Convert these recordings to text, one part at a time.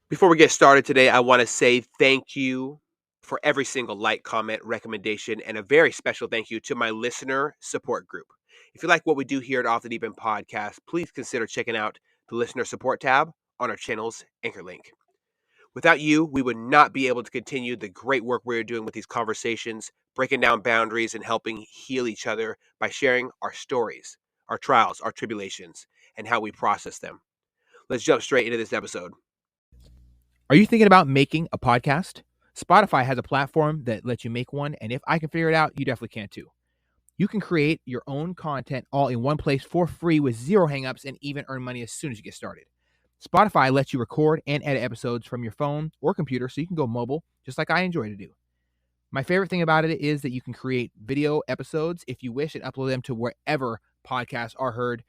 Before we get started today, I want to say thank you for every single like, comment, recommendation, and a very special thank you to my listener support group. If you like what we do here at Off the Deep End Podcast, please consider checking out the listener support tab on our channel's anchor link. Without you, we would not be able to continue the great work we're doing with these conversations, breaking down boundaries and helping heal each other by sharing our stories, our trials, our tribulations, and how we process them. Let's jump straight into this episode. Are you thinking about making a podcast? Spotify has a platform that lets you make one, and if I can figure it out, you definitely can too. You can create your own content all in one place for free with zero hangups and even earn money as soon as you get started. Spotify lets you record and edit episodes from your phone or computer so you can go mobile, just like I enjoy to do. My favorite thing about it is that you can create video episodes if you wish and upload them to wherever podcasts are heard.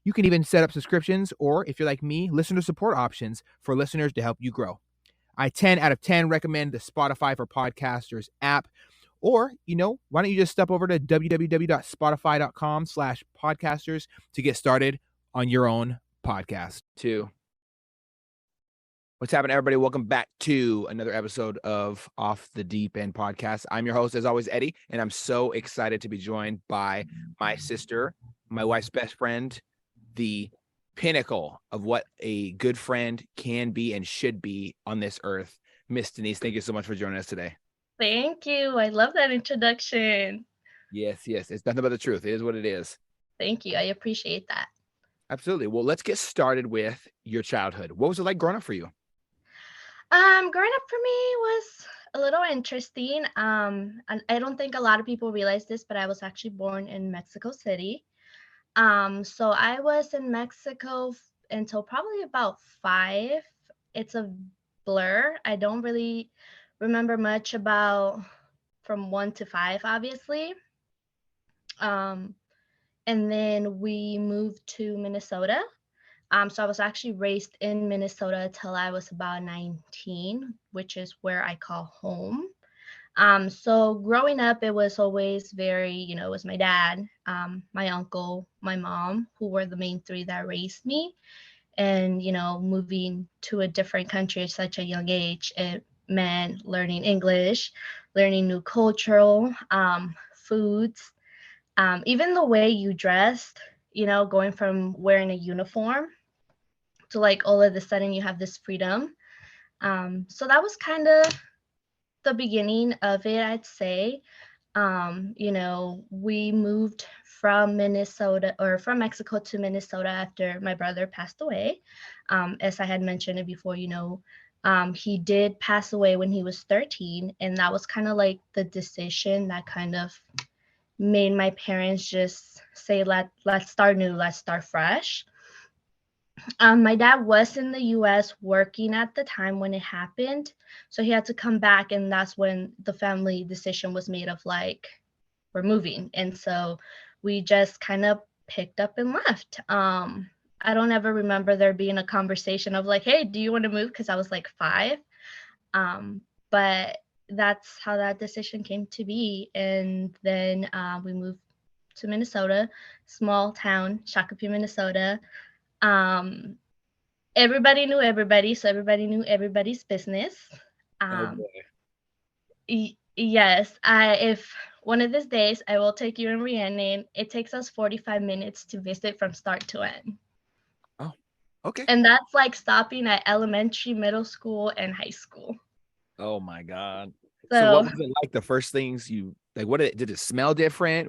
You can even set up subscriptions or, if you're like me, listener support options for listeners to help you grow. I 10 out of 10 recommend the Spotify for Podcasters app. Or, why don't you just step over to www.spotify.com/podcasters to get started on your own podcast too. What's happening, everybody? Welcome back to another episode of Off the Deep End Podcast. I'm your host, as always, Eddie, and I'm so excited to be joined by my sister, my wife's best friend, the pinnacle of what a good friend can be and should be on this earth. Miss Denise, thank you so much for joining us today. Thank you. I love that introduction. Yes. It's nothing but the truth. It is what it is. Thank you. I appreciate that. Absolutely. Well, let's get started with your childhood. What was it like growing up for you? Growing up for me was a little interesting. And I don't think a lot of people realize this, but I was actually born in Mexico City. So I was in Mexico until probably about 5. It's a blur. I don't really remember much about from 1 to 5, obviously. And then we moved to Minnesota. So I was actually raised in Minnesota till I was about 19, which is where I call home. So growing up, it was always very, it was my dad, my uncle, my mom, who were the main 3 that raised me. And, moving to a different country at such a young age, it meant learning English, learning new cultural foods, even the way you dressed, going from wearing a uniform to like all of a sudden you have this freedom. So that was kind of the beginning of it, I'd say. We moved from Mexico to Minnesota after my brother passed away. As I had mentioned it before, he did pass away when he was 13, and that was kind of like the decision that kind of made my parents just say, let's start new, let's start fresh. My dad was in the US working at the time when it happened. So he had to come back, and that's when the family decision was made of like, we're moving. And so we just kind of picked up and left. I don't ever remember there being a conversation of like, hey, do you want to move? Because I was like 5. But that's how that decision came to be. And then we moved to Minnesota, small town, Shakopee, Minnesota. Everybody knew everybody, so everybody knew everybody's business. Oh boy. Yes, if one of these days I will take you and Rhiannon, it takes us 45 minutes to visit from start to end. Oh, okay. And that's like stopping at elementary, middle school, and high school. Oh my God. So what was it like the first things you like? Did it smell different?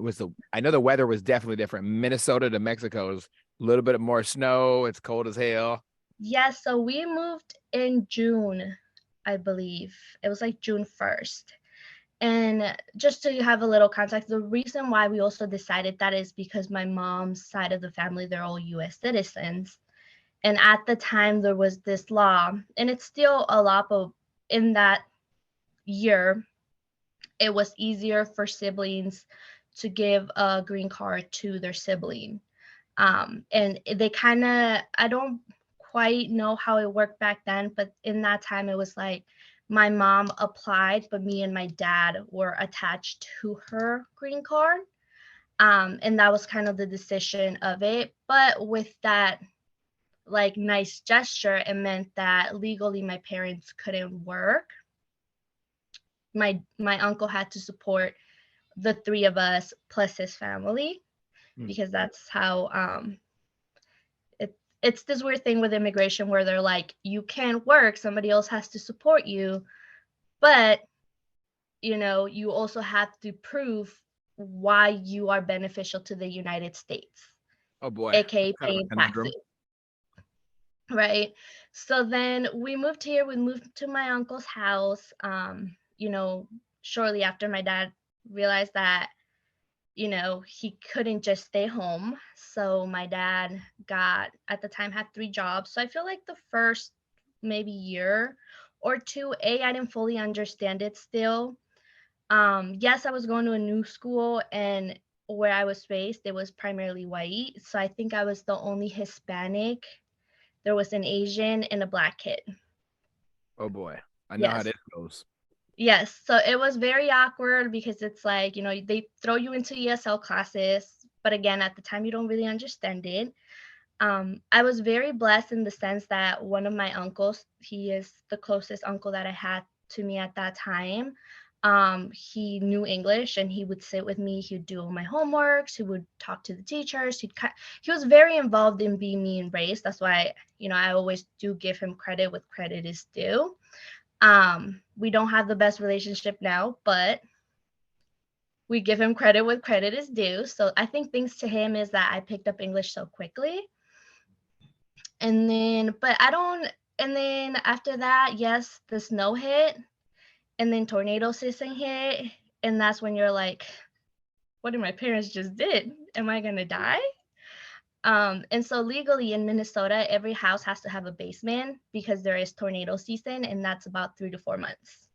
I know the weather was definitely different. Minnesota to Mexico is a little bit more snow. It's cold as hell. yes, so we moved in June, I believe. It was like June 1st. And just to have a little context, the reason why we also decided that is because my mom's side of the family, they're all US citizens. And at the time there was this law, and it's still a law, but in that year, it was easier for siblings to give a green card to their sibling. And they kind of, I don't quite know how it worked back then, but in that time it was like my mom applied, but me and my dad were attached to her green card. And that was kind of the decision of it. But with that like nice gesture, it meant that legally my parents couldn't work. My uncle had to support the three of us plus his family, Mm. because that's how it's this weird thing with immigration where they're like, you can't work, somebody else has to support you, but you also have to prove why you are beneficial to the United States, Oh boy, aka that's kind of paying a conundrum. taxes, right? So then we moved here. We moved to my uncle's house. Shortly after my dad realized that he couldn't just stay home. So my dad got, at the time, had three jobs. So I feel like the first maybe year or two, I didn't fully understand it still. Yes, I was going to a new school, and where I was raised, it was primarily white. So I think I was the only Hispanic. There was an Asian and a black kid. Oh boy, I know how Yes. this goes. Yes. So it was very awkward because it's like, they throw you into ESL classes, but again, at the time, you don't really understand it. I was very blessed in the sense that one of my uncles, he is the closest uncle that I had to me at that time. He knew English and he would sit with me. He would do all my homeworks. He would talk to the teachers. He was very involved in being raised. That's why, I always do give him credit with credit is due. We don't have the best relationship now, but we give him credit with credit is due. So I think thanks to him is that I picked up English so quickly. And then, but I don't, and then after that, yes, the snow hit, and then tornado season hit. And that's when you're like, what did my parents just did? Am I going to die? And so legally in Minnesota, every house has to have a basement because there is tornado season, and that's about 3 to 4 months.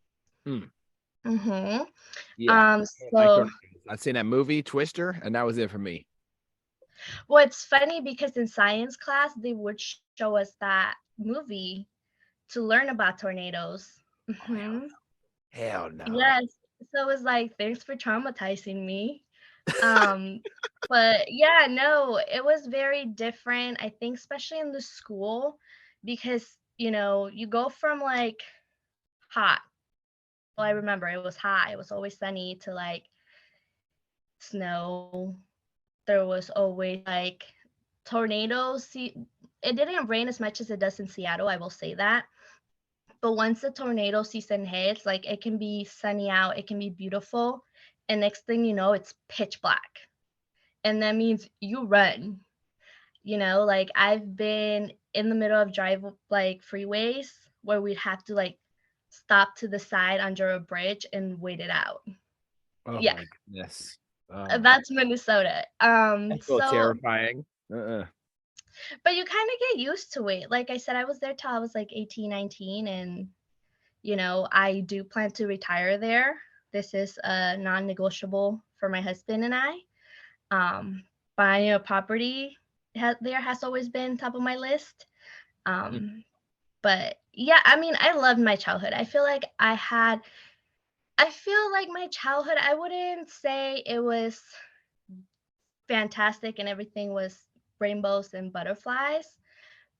Hmm. Mm-hmm. Yeah, like So tornadoes. I've seen that movie Twister, and that was it for me. well, it's funny because in science class, they would show us that movie to learn about tornadoes. Oh hell Mm-hmm. no! Hell no! Yes. So it's like, thanks for traumatizing me. Um, but yeah, no, it was very different. I think, especially in the school, because, you go from like hot. Well, I remember it was hot. It was always sunny to like snow. There was always like tornadoes. See, it didn't rain as much as it does in Seattle, I will say that. But once the tornado season hits, like it can be sunny out, it can be beautiful, and next thing you know, it's pitch black. And that means you run. Like I've been in the middle of drive like freeways where we'd have to like stop to the side under a bridge and wait it out. Oh Yeah, my goodness! Oh my, that's Minnesota. that's so So terrifying. Uh-uh. but you kind of get used to it. Like I said, I was there till I was like 18, 19, and I do plan to retire there. This is non-negotiable for my husband and I. Um, Buying a property there has always been top of my list. Mm. Um, but yeah, I mean, I loved my childhood. I feel like my childhood, I wouldn't say it was fantastic and everything was rainbows and butterflies,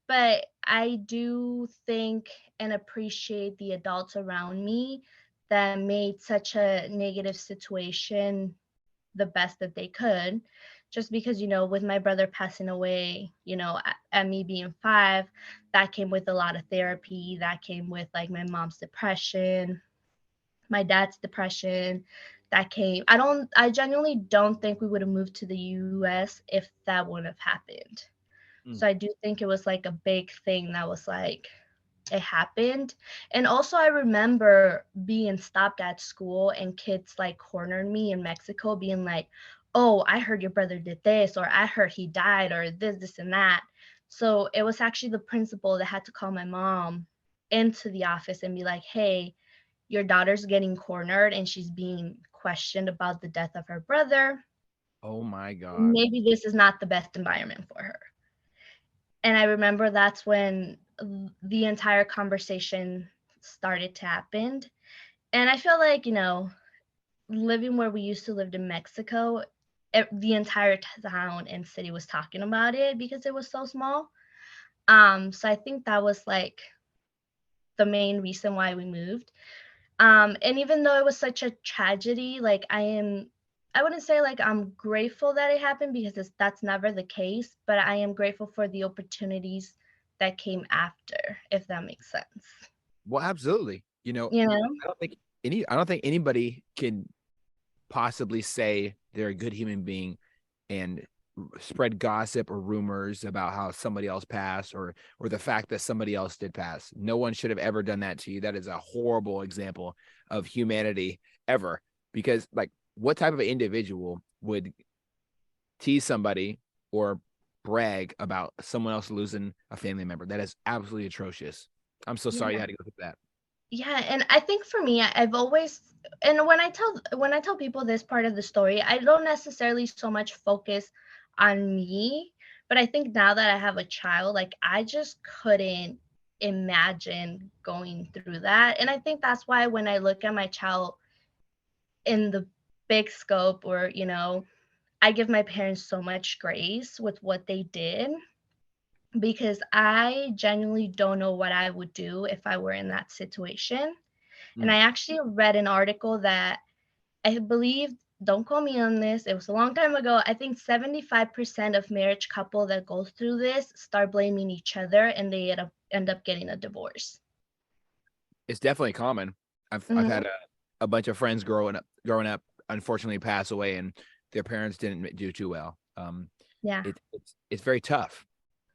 but I do think and appreciate the adults around me that made such a negative situation the best that they could. Just because, with my brother passing away, at me being 5, that came with a lot of therapy. That came with like my mom's depression, my dad's depression. I genuinely don't think we would have moved to the US if that wouldn't have happened. Mm. So I do think it was like a big thing that was like, it happened. And also I remember being stopped at school and kids like cornered me in Mexico being like, oh, I heard your brother did this, or I heard he died, or this and that. So it was actually the principal that had to call my mom into the office and be like, hey, your daughter's getting cornered and she's being questioned about the death of her brother. Oh my God! Maybe this is not the best environment for her. And I remember that's when the entire conversation started to happen. And I feel like, living where we used to live in Mexico, the entire town and city was talking about it because it was so small. So I think that was like the main reason why we moved. And even though it was such a tragedy, like I wouldn't say like I'm grateful that it happened because that's never the case, but I am grateful for the opportunities that came after, if that makes sense. Well, absolutely. You know? I don't think anybody can possibly say they're a good human being and spread gossip or rumors about how somebody else passed or the fact that somebody else did pass. No one should have ever done that to you. That is a horrible example of humanity ever. Because like what type of individual would tease somebody or brag about someone else losing a family member? That is absolutely atrocious. I'm so sorry you Yeah. had to go through that. Yeah, and I think for me, I've always, and when I tell people this part of the story, I don't necessarily so much focus on me, but I think now that I have a child, like I just couldn't imagine going through that. And I think that's why when I look at my child in the big scope, or I give my parents so much grace with what they did, because I genuinely don't know what I would do if I were in that situation. And Mm. I actually read an article that I believe, don't quote me on this, it was a long time ago. I think 75% of marriage couple that go through this start blaming each other, and they end up getting a divorce. It's definitely common. I've Hmm. had a bunch of friends growing up, unfortunately pass away, and their parents didn't do too well. Yeah. It's very tough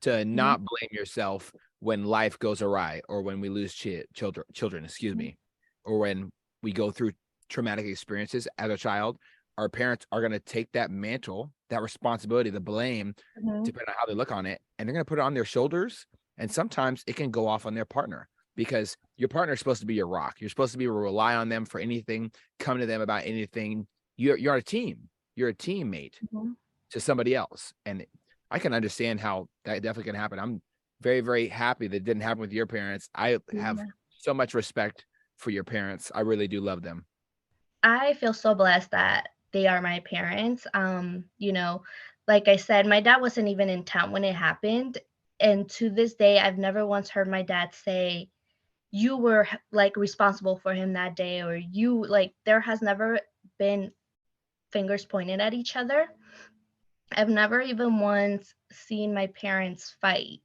to Hmm. not blame yourself when life goes awry or when we lose children, excuse me, or when we go through traumatic experiences as a child. Our parents are going to take that mantle, that responsibility, the blame, Hmm. depending on how they look on it, and they're going to put it on their shoulders. And sometimes it can go off on their partner because your partner is supposed to be your rock. You're supposed to be able to rely on them for anything, come to them about anything. You're a team. You're a teammate Hmm. to somebody else. And I can understand how that definitely can happen. I'm very, very happy that it didn't happen with your parents. I have Yeah. so much respect for your parents. I really do love them. I feel so blessed that they are my parents. Like I said, my dad wasn't even in town when it happened. And to this day, I've never once heard my dad say, you were like responsible for him that day, or you, like, there has never been fingers pointed at each other. I've never even once seen my parents fight.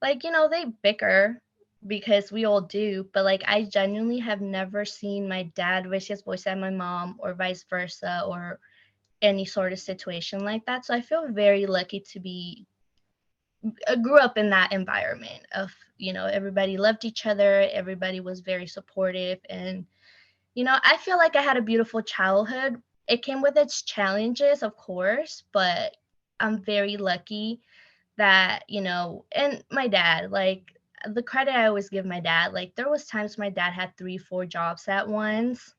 Like, they bicker because we all do, but like I genuinely have never seen my dad raise his voice at my mom or vice versa, or any sort of situation like that. So I feel very lucky to be I grew up in that environment of, everybody loved each other, everybody was very supportive, and I feel like I had a beautiful childhood. It came with its challenges, of course, but I'm very lucky that, and my dad, like, the credit I always give my dad, like, there was times my dad had 3, 4 jobs at once.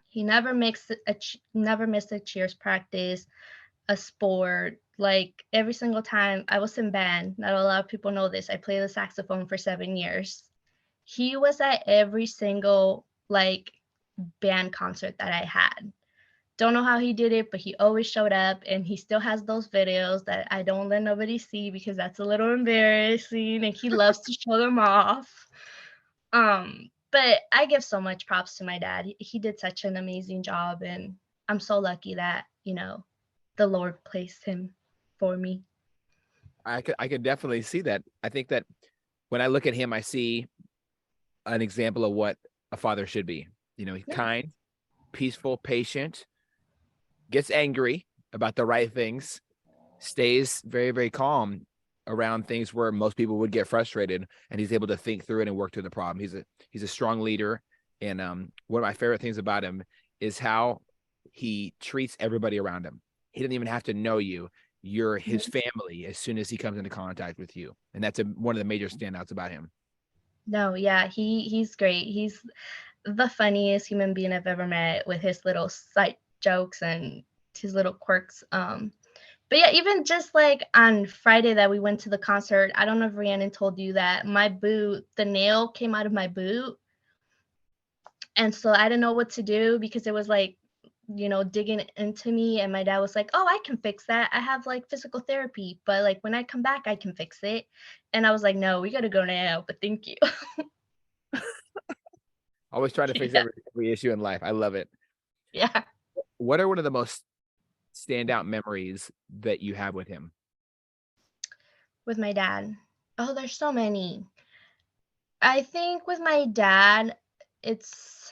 He never missed a cheers practice, a sport. Like, every single time I was in band, not a lot of people know this. I played the saxophone for 7 years. He was at every single like band concert that I had. Don't know how he did it, but he always showed up, and he still has those videos that I don't let nobody see because that's a little embarrassing, and he loves to show them off. But I give so much props to my dad. He did such an amazing job, and I'm so lucky that, the Lord placed him for me. I could definitely see that. I think that when I look at him, I see an example of what a father should be. He's Yeah. kind, peaceful, patient, gets angry about the right things, stays very, very calm around things where most people would get frustrated, and he's able to think through it and work through the problem. He's a strong leader, and one of my favorite things about him is how he treats everybody around him. He doesn't even have to know you. You're his Mhm. family as soon as he comes into contact with you, and that's one of the major standouts about him. No, yeah, he's great. He's the funniest human being I've ever met, with his little sight jokes and his little quirks. But yeah, even just like on Friday that we went to the concert, I don't know if Rhiannon told you that my boot, the nail came out of my boot. And so I didn't know what to do because it was like digging into me. And my dad was like, oh, I can fix that. I have like physical therapy, but like when I come back, I can fix it. And I was like, no, we got to go now, but thank you. Always trying to fix Yeah. every issue in life. I love it. Yeah. What are one of the most standout memories that you have with him? With my dad. Oh, there's so many. I think with my dad, it's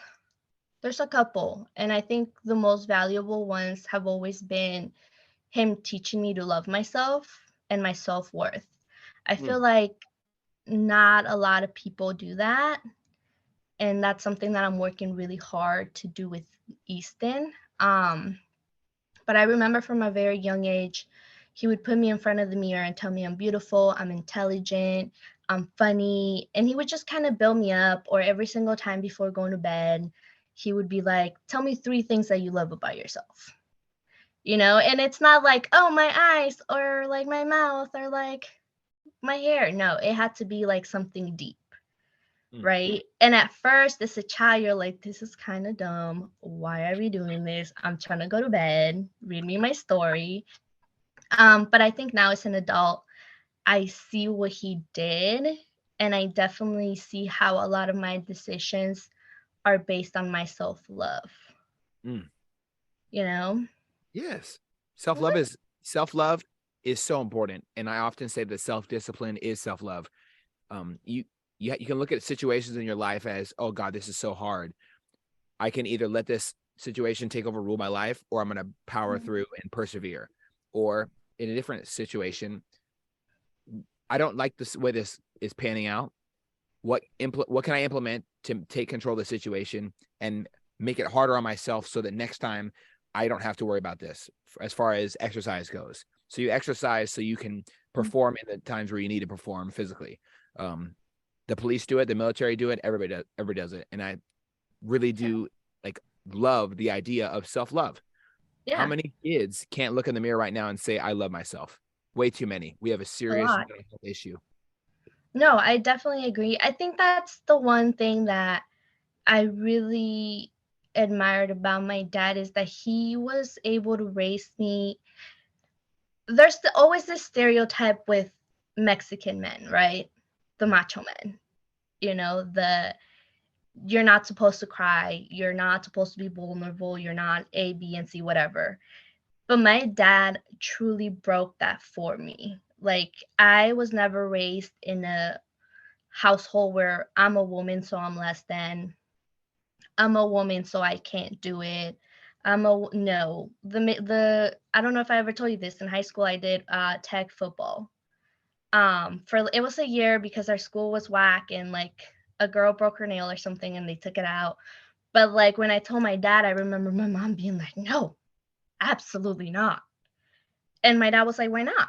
there's a couple, and I think the most valuable ones have always been him teaching me to love myself and my self-worth. I feel Mm, like not a lot of people do that, and that's something that I'm working really hard to do with Easton. Um, but I remember from a very young age, he would put me in front of the mirror and tell me I'm beautiful, I'm intelligent, I'm funny, and he would just kind of build me up. Or every single time before going to bed, he would be like, tell me 3 things that you love about yourself. And it's not like, oh, my eyes or like my mouth or like my hair. No, it had to be like something deep, mm. right? And at first, as a child, you're like, this is kind of dumb. Why are we doing this? I'm trying to go to bed. Read me my story. But I think now as an adult, I see what he did, and I definitely see how a lot of my decisions are based on my self-love, Mm. you know? Yes. Mhm. Self-love is so important. And I often say that self-discipline is self-love. You you can look at situations in your life as, oh God, this is so hard. I can either let this situation take over, rule my life, or I'm going to power Mhm. through and persevere. Or in a different situation, I don't like this way this is panning out. What can I implement to take control of the situation and make it harder on myself so that next time I don't have to worry about this as far as exercise goes. So you exercise so you can perform in the times where you need to perform physically. Um, the police do it, the military do it, everybody does it. And I really do like love the idea of self-love. How Yeah, many kids can't look in the mirror right now and say, I love myself? Way too many. We have a a serious lot. mental health issue. No, I definitely agree. I think that's the one thing that I really admired about my dad is that he was able to raise me. There's always this stereotype with Mexican men, right? The macho men, the you're not supposed to cry, you're not supposed to be vulnerable, you're not A, B, and C, whatever. But my dad truly broke that for me. Like, I was never raised in a household where I'm a woman, so I'm less than. I'm a woman, so I can't do it. No. The I don't know if I ever told you this. In high school, I did tag football. For it was a year because our school was whack and like a girl broke her nail or something and they took it out. But like when I told my dad, I remember my mom being like, "No, absolutely not." And my dad was like, "Why not?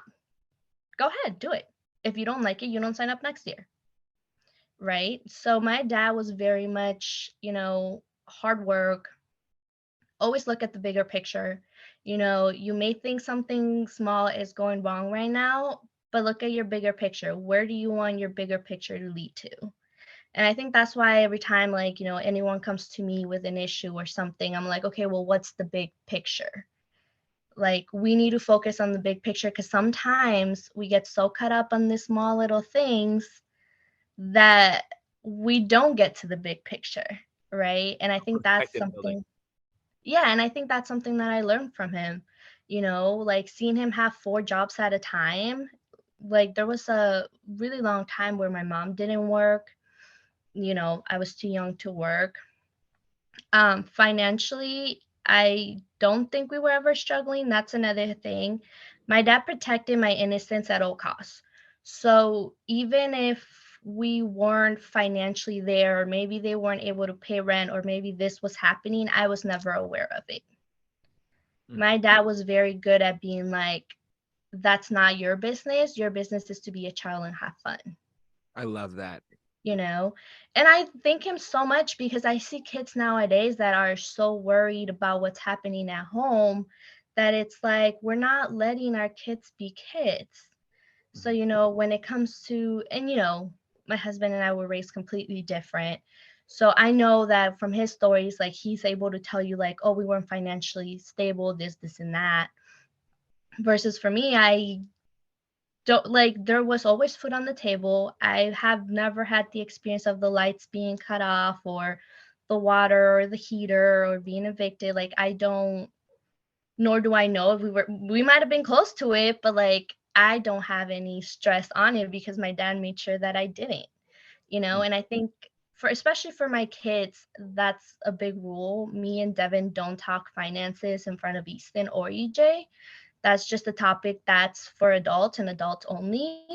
Go ahead, do it. If you don't like it, you don't sign up next year." Right? So my dad was very much, hard work, always look at the bigger picture. You may think something small is going wrong right now, but look at your bigger picture. Where do you want your bigger picture to lead to? And I think that's why every time, like, anyone comes to me with an issue or something, I'm like, okay, well, what's the big picture? Like, we need to focus on the big picture because sometimes we get so caught up on the small little things that we don't get to the big picture. Right. And I think that's Perspective building. something, yeah, and I think that's something that I learned from him, like seeing him have 4 jobs at a time. Like, there was a really long time where my mom didn't work. I was too young to work. Financially, I don't think we were ever struggling. That's another thing. My dad protected my innocence at all costs. So even if we weren't financially there, or maybe they weren't able to pay rent, or maybe this was happening, I was never aware of it. Mm, My dad was very good at being like, that's not your business. Your business is to be a child and have fun, I love that. you know? And I thank him so much because I see kids nowadays that are so worried about what's happening at home that it's like we're not letting our kids be kids. So, Mhm. when it comes to, and my husband and I were raised completely different. So I know that from his stories, like he's able to tell you like, oh, we weren't financially stable, this, and that. Versus for me, I don't like there was always food on the table. I have never had the experience of the lights being cut off or the water or the heater or being evicted. Like I don't, nor do I know if we might have been close to it, but like I don't have any stress on it because my dad made sure that I didn't, Mm. and I think for especially for my kids, that's a big rule. Me and Devin don't talk finances in front of Easton or EJ. That's just a topic that's for adults and adults only.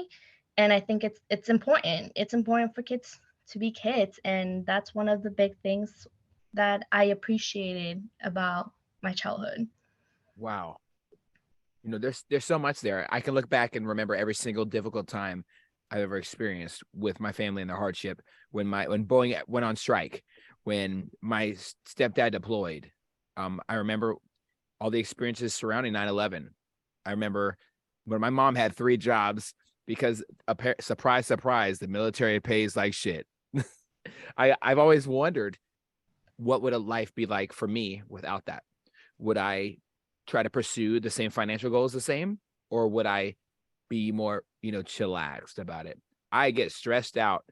And I think it's important. It's important for kids to be kids, and that's one of the big things that I appreciated about my childhood. Wow. There's so much there. I can look back and remember every single difficult time I've ever experienced with my family and the hardship when Boeing went on strike, when my stepdad deployed. I remember all the experiences surrounding 9/11. I remember when my mom had 3 jobs because surprise, surprise, the military pays like shit. I've always wondered what would a life be like for me without that. Would I try to pursue the same financial goals the same, or would I be more, chillaxed about it? I get stressed out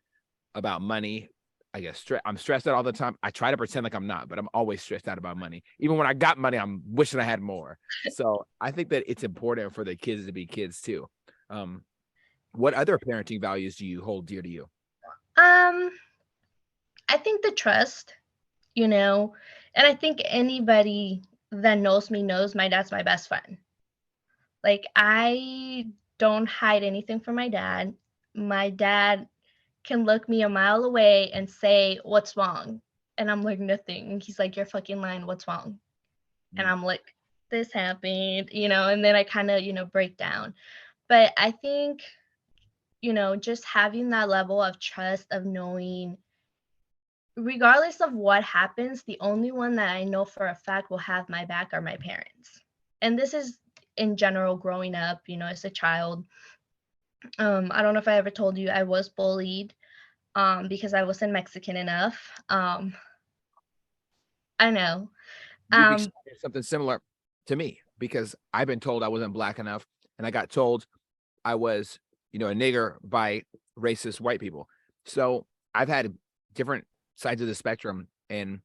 about money. I'm stressed out all the time. I try to pretend like I'm not, but I'm always stressed out about money. Even when I got money, I'm wishing I had more. So I think that it's important for the kids to be kids too. Um, what other parenting values do you hold dear to you? Um, I think the trust, you know, and I think anybody that knows me knows my dad's my best friend. Like I don't hide anything from my dad. My dad can look me a mile away and say, "What's wrong?" And I'm like, "Nothing." And he's like, "You're fucking lying. What's wrong?" And Mm. I'm like, "This happened," and then I kind of, break down. But I think, just having that level of trust of knowing regardless of what happens, the only one that I know for a fact will have my back are my parents. And this is in general growing up, as a child. I don't know if I ever told you I was bullied because I wasn't Mexican enough. I know. You've Um, experienced something similar to me because I've been told I wasn't black enough, and I got told I was, a nigger by racist white people. So I've had different sides of the spectrum, and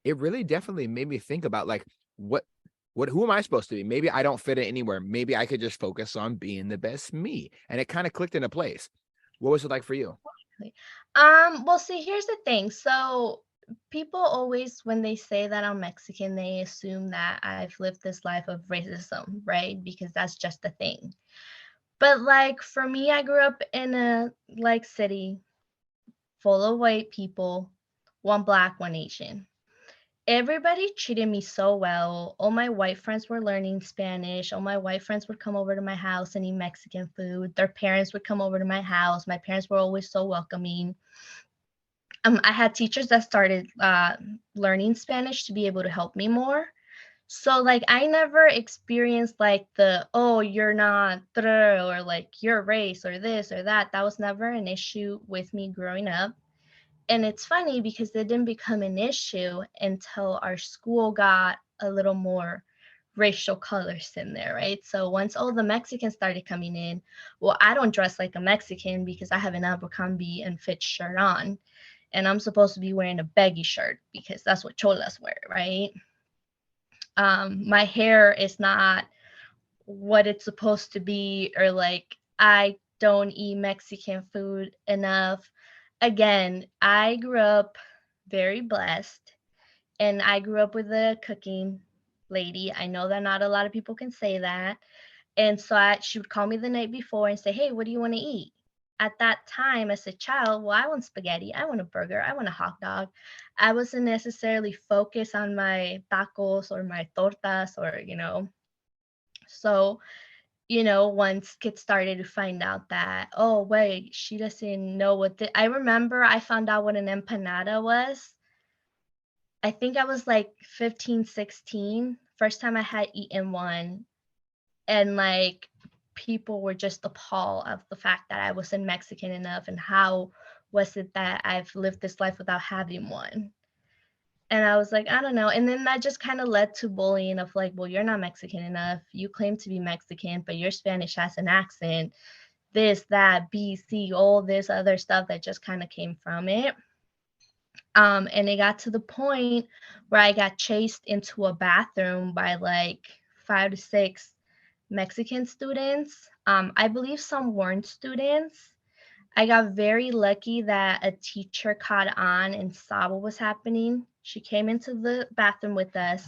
it really definitely made me think about like what who am I supposed to be? Maybe I don't fit in anywhere. Maybe I could just focus on being the best me. And it kind of clicked into place. What was it like for you? well, see, here's the thing. So people always, when they say that I'm Mexican, they assume that I've lived this life of racism, right? Because that's just the thing. But like for me, I grew up in a like city full of white people, one black, one Asian. Everybody treated me so well. All my white friends were learning Spanish. All my white friends would come over to my house and eat Mexican food. Their parents would come over to my house. My parents were always so welcoming. I had teachers that started learning Spanish to be able to help me more. So like I never experienced like the oh you're not or like your race or this or that. That was never an issue with me growing up. And it's funny because it didn't become an issue until our school got a little more racial colors in there, right? So once all the Mexicans started coming in, well, I don't dress like a Mexican because I have an Abercrombie and Fitch shirt on, and I'm supposed to be wearing a baggy shirt because that's what cholas wear, right? My hair is not what it's supposed to be, or like I don't eat Mexican food enough. Again, I grew up very blessed and I grew up with a cooking lady. I know that not a lot of people can say that. And so she would call me the night before and say, "Hey, what do you want to eat?" At that time, as a child, well, I want spaghetti, I want a burger, I want a hot dog. I wasn't necessarily focused on my tacos or my tortas so once kids started to find out that, oh, wait, she doesn't know I remember I found out what an empanada was. I think I was like 15, 16. First time I had eaten one. And like people were just appalled of the fact that I wasn't Mexican enough and how was it that I've lived this life without having one? And I was like, I don't know. And then that just kind of led to bullying of like, well, you're not Mexican enough. You claim to be Mexican, but your Spanish has an accent. This, that, B, C, all this other stuff that just kind of came from it. And it got to the point where I got chased into a bathroom by like 5 to 6 Mexican students. I believe some weren't students. I got very lucky that a teacher caught on and saw what was happening. She came into the bathroom with us,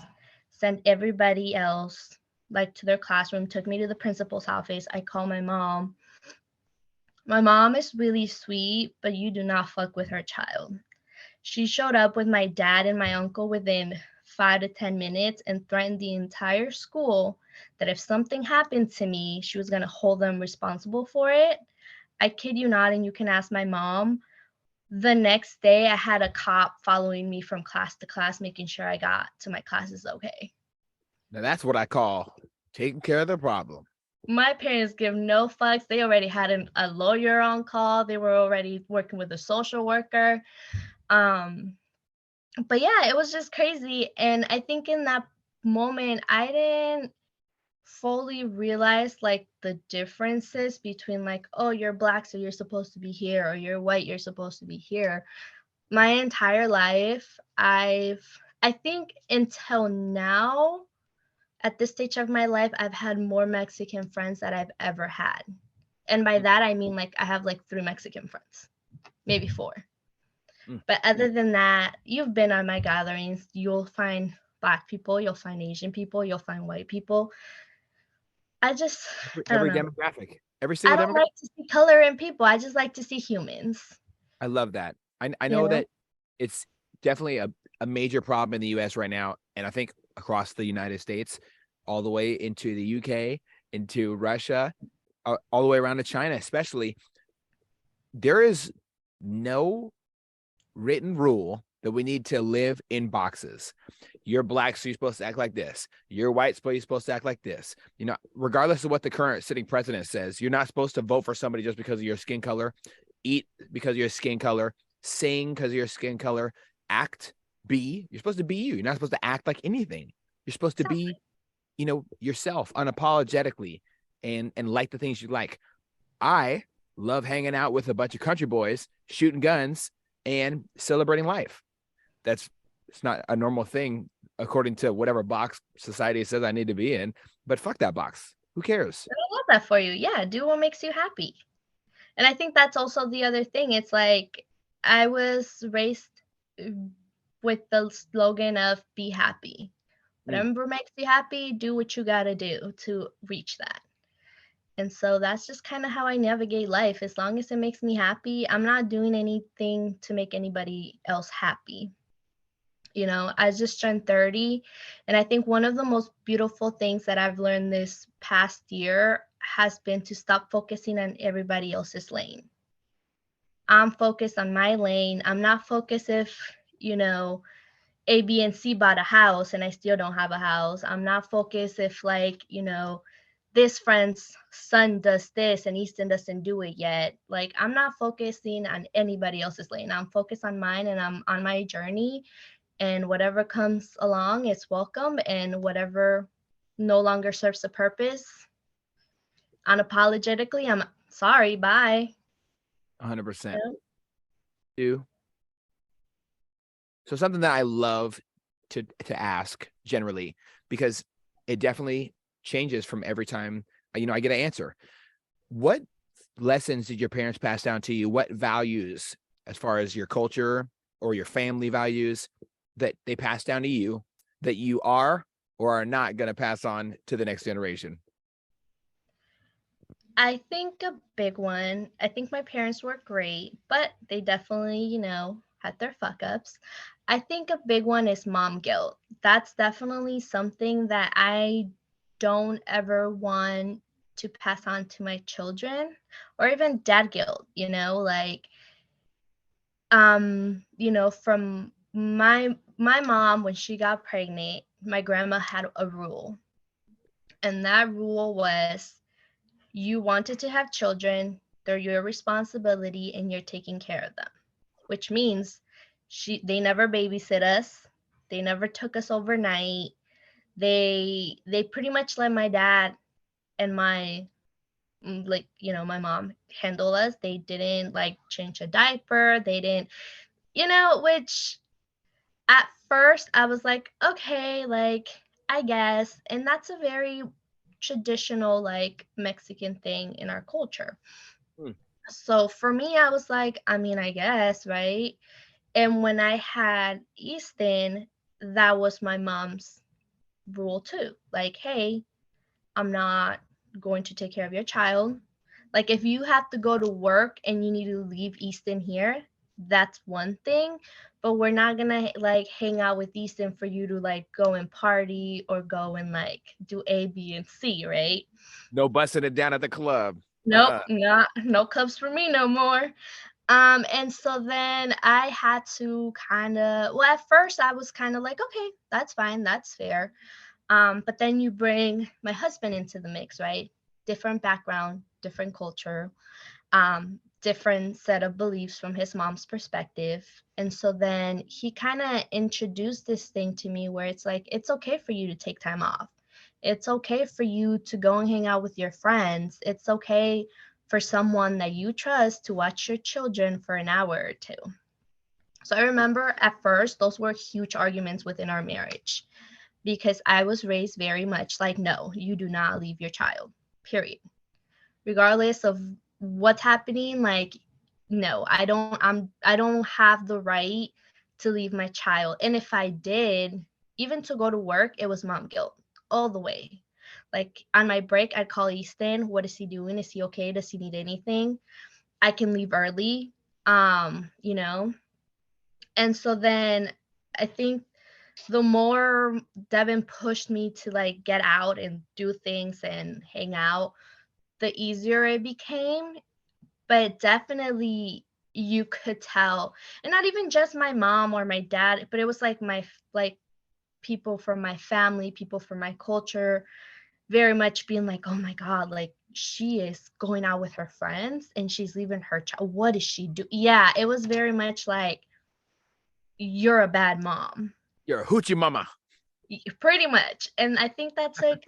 sent everybody else like to their classroom, took me to the principal's office. I called my mom. My mom is really sweet, but you do not fuck with her child. She showed up with my dad and my uncle within 5 to 10 minutes and threatened the entire school that if something happened to me, she was going to hold them responsible for it. I kid you not, and you can ask my mom. The next day, I had a cop following me from class to class, making sure I got to my classes okay. Now that's what I call taking care of the problem. My parents give no fucks. They already had a lawyer on call. They were already working with a social worker. But yeah, it was just crazy. And I think in that moment, I didn't fully realize like the differences between like, oh, you're black, so you're supposed to be here, or you're white, you're supposed to be here. My entire life, I think until now, at this stage of my life, I've had more Mexican friends that I've ever had. And by that, I mean like I have like 3 Mexican friends, maybe 4. But other than that, you've been on my gatherings, you'll find black people, you'll find Asian people, you'll find white people. I just, I don't Every know. demographic, every I single don't demographic. like to see color in people. I just like to see humans, I love that. I you know know? that it's definitely a major problem in the US right now, and I think across the United States, all the way into the UK, into Russia, all the way around to China, especially. There is no written rule that we need to live in boxes. You're black, so you're supposed to act like this. You're white, so you're supposed to act like this. You know, regardless of what the current sitting president says, you're not supposed to vote for somebody just because of your skin color, eat because of your skin color, sing because of your skin color, act, be. You're supposed to be you. You're not supposed to act like anything. You're supposed to be, you know, yourself unapologetically and like the things you like. I love hanging out with a bunch of country boys, shooting guns, and celebrating life. It's not a normal thing according to whatever box society says I need to be in. But fuck that box. Who cares? I love that for you. Yeah, do what makes you happy. And I think that's also the other thing. It's like I was raised with the slogan of be happy. Whatever makes you happy, do what you got to do to reach that. And so that's just kind of how I navigate life. As long as it makes me happy, I'm not doing anything to make anybody else happy. You know, I just turned 30. And I think one of the most beautiful things that I've learned this past year has been to stop focusing on everybody else's lane. I'm focused on my lane. I'm not focused if, you know, A, B, and C bought a house and I still don't have a house. I'm not focused if, like, you know, this friend's son does this and Easton doesn't do it yet. Like, I'm not focusing on anybody else's lane. I'm focused on mine and I'm on my journey. And whatever comes along is welcome. And whatever no longer serves a purpose, unapologetically, I'm sorry, bye. 100%. You Do. So something that I love to ask generally, because it definitely changes from every time, you know, I get an answer. What lessons did your parents pass down to you? What values, as far as your culture or your family values, that they pass down to you that you are or are not going to pass on to the next generation? I think a big one, I think my parents were great, but they definitely, you know, had their fuck ups. I think a big one is mom guilt. That's definitely something that I don't ever want to pass on to my children, or even dad guilt, you know, like you know, from my mom when she got pregnant, my grandma had a rule. And that rule was you wanted to have children, They're your responsibility and you're taking care of them, which means they never babysit us. They never took us overnight. They pretty much let my dad and my like my mom handle us. They didn't like change a diaper. They didn't, which at first I was like, okay, like I guess, and that's a very traditional like Mexican thing in our culture. Hmm. So for me, I was like, I mean, I guess, right? And when I had Easton, that was my mom's rule too. Like, hey, I'm not going to take care of your child. Like, if you have to go to work and you need to leave Easton here, that's one thing. But we're not gonna like hang out with Easton for you to like go and party or go and like do A, B, and C, right? No busting it down at the club. Nope, not no clubs for me no more. And so then I had to kind of, well, at first I was kind of like, okay, that's fine, that's fair. But then you bring my husband into the mix, right? Different background, different culture, different set of beliefs from his mom's perspective. And so then he kind of introduced this thing to me where it's like, it's okay for you to take time off. It's okay for you to go and hang out with your friends. It's okay for someone that you trust to watch your children for an hour or two. So I remember at first, those were huge arguments within our marriage because I was raised very much like, no, you do not leave your child, period. Regardless of what's happening, like, no, I don't have the right to leave my child. And if I did, even to go to work, it was mom guilt all the way. Like on my break, I'd call Easton. What is he doing? Is he okay? Does he need anything? I can leave early. You know. And so then I think the more Devin pushed me to like get out and do things and hang out, the easier it became. But definitely you could tell, and not even just my mom or my dad, but it was like like people from my family, people from my culture, very much being like, oh my God, like she is going out with her friends and she's leaving her child. What is she do? Yeah, it was very much like, you're a bad mom. You're a hoochie mama. Pretty much. And I think that took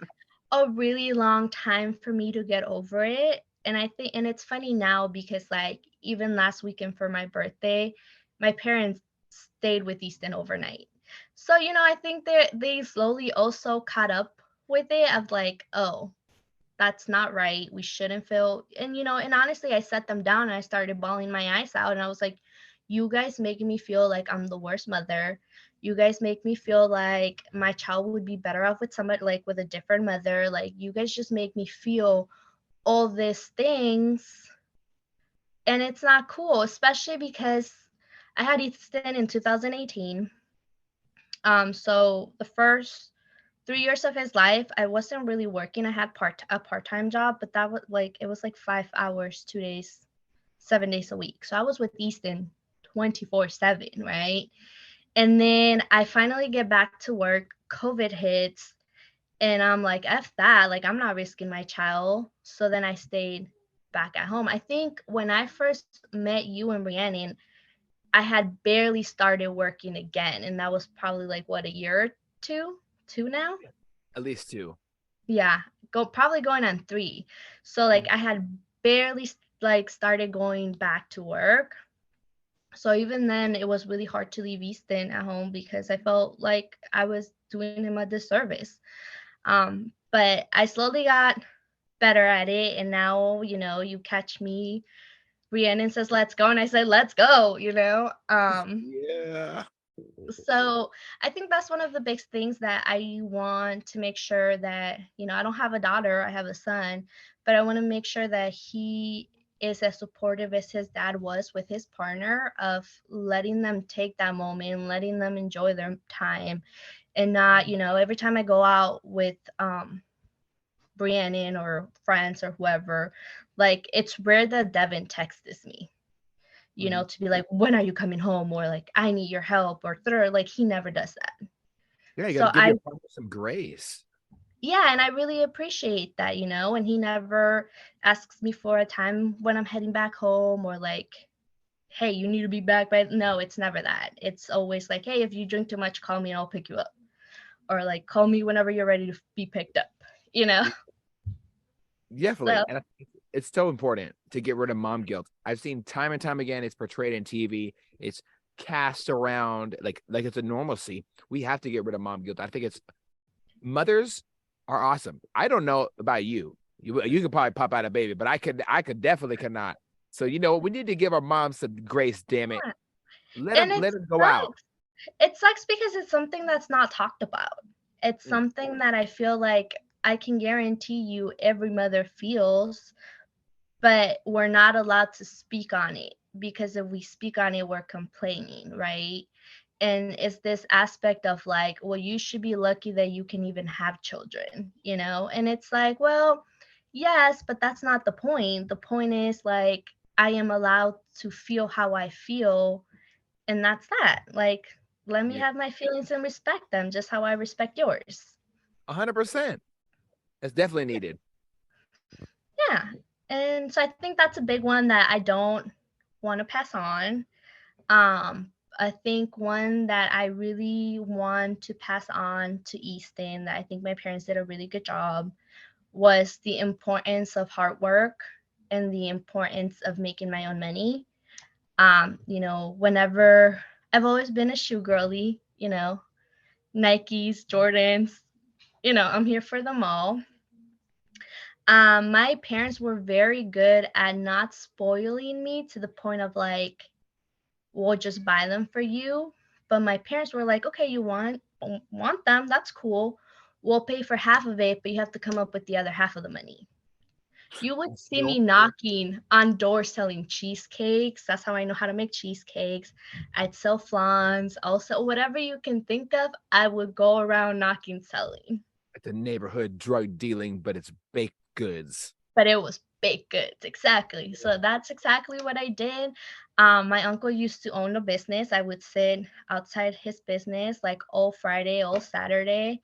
a really long time for me to get over it. And I think, and it's funny now because like even last weekend for my birthday, my parents stayed with Easton overnight. So, I think they slowly also caught up with it of like, oh, that's not right. We shouldn't feel, and and honestly, I set them down and I started bawling my eyes out and I was like, you guys making me feel like I'm the worst mother. You guys make me feel like my child would be better off with somebody like with a different mother. Like you guys just make me feel all these things and it's not cool, especially because I had Easton in 2018. So the first 3 years of his life, I wasn't really working. I had a part-time job, but that was like it was like 5 hours, 2 days, 7 days a week. So I was with Easton 24/7, right? And then I finally get back to work. COVID hits, and I'm like, F that. Like I'm not risking my child. So then I stayed back at home. I think when I first met you and Rhiannon, I had barely started working again, and that was probably like what, a year or two now. At least two. Yeah, probably going on 3. So like I had barely like started going back to work. So even then it was really hard to leave Easton at home because I felt like I was doing him a disservice. But I slowly got better at it, and now you catch me. Rhiannon says let's go and I say let's go. Yeah. So I think that's one of the big things that I want to make sure that, I don't have a daughter, I have a son, but I want to make sure that he is as supportive as his dad was with his partner, of letting them take that moment and letting them enjoy their time, and not, every time I go out with Briannon or friends or whoever, like it's rare that Devin texts me, to be like, when are you coming home? Or like, I need your help, or third, like he never does that. Yeah, you got So to give your partner some grace. Yeah, and I really appreciate that, and he never asks me for a time when I'm heading back home or like, hey, you need to be back by. No, it's never that. It's always like, hey, if you drink too much, call me and I'll pick you up. Or like, call me whenever you're ready to be picked up, you know? Definitely. So, And I think it's so important to get rid of mom guilt. I've seen time and time again, it's portrayed in TV. It's cast around like it's a normalcy. We have to get rid of mom guilt. I think it's mothers are awesome. I don't know about you. You could probably pop out a baby, but I could definitely cannot. So we need to give our moms some grace, damn it. yeah. Let And them it let them go out. sucks. It sucks because it's something that's not talked about. It's Mm, something that I feel like I can guarantee you every mother feels, but we're not allowed to speak on it because if we speak on it, we're complaining, right? And it's this aspect of like, well, you should be lucky that you can even have children, And it's like, well, yes, but that's not the point. The point is like, I am allowed to feel how I feel, and that's that. Like, let me yeah, have my feelings and respect them just how I respect yours. 100%. That's definitely needed. Yeah. And so I think that's a big one that I don't want to pass on. I think one that I really want to pass on to Easton, that I think my parents did a really good job, was the importance of hard work and the importance of making my own money. Whenever I've always been a shoe girly, Nikes, Jordans, I'm here for them all. My parents were very good at not spoiling me to the point of like, we'll just buy them for you. But my parents were like, okay, you want them? That's cool. We'll pay for half of it, but you have to come up with the other half of the money. You would see me knocking on doors selling cheesecakes. That's how I know how to make cheesecakes. I'd sell flans, also whatever you can think of, I would go around knocking selling. It's a neighborhood drug dealing, but it's baked goods. But it was baked goods, exactly. So that's exactly what I did. My uncle used to own a business. I would sit outside his business like all Friday, all Saturday.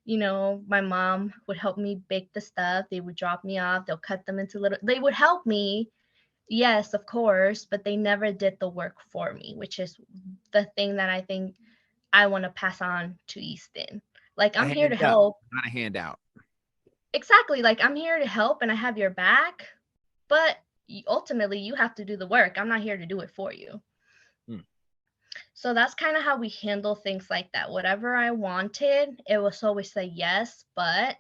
My mom would help me bake the stuff. They would drop me off. They'll cut them into little. They would help me, yes, of course, but they never did the work for me, which is the thing that I think I want to pass on to Easton. Like, A I'm here to hands up, help. not a handout. Exactly. Like, I'm here to help and I have your back, but ultimately you have to do the work. I'm not here to do it for you. Mm. So that's kind of how we handle things like that. Whatever I wanted, it was always a yes, but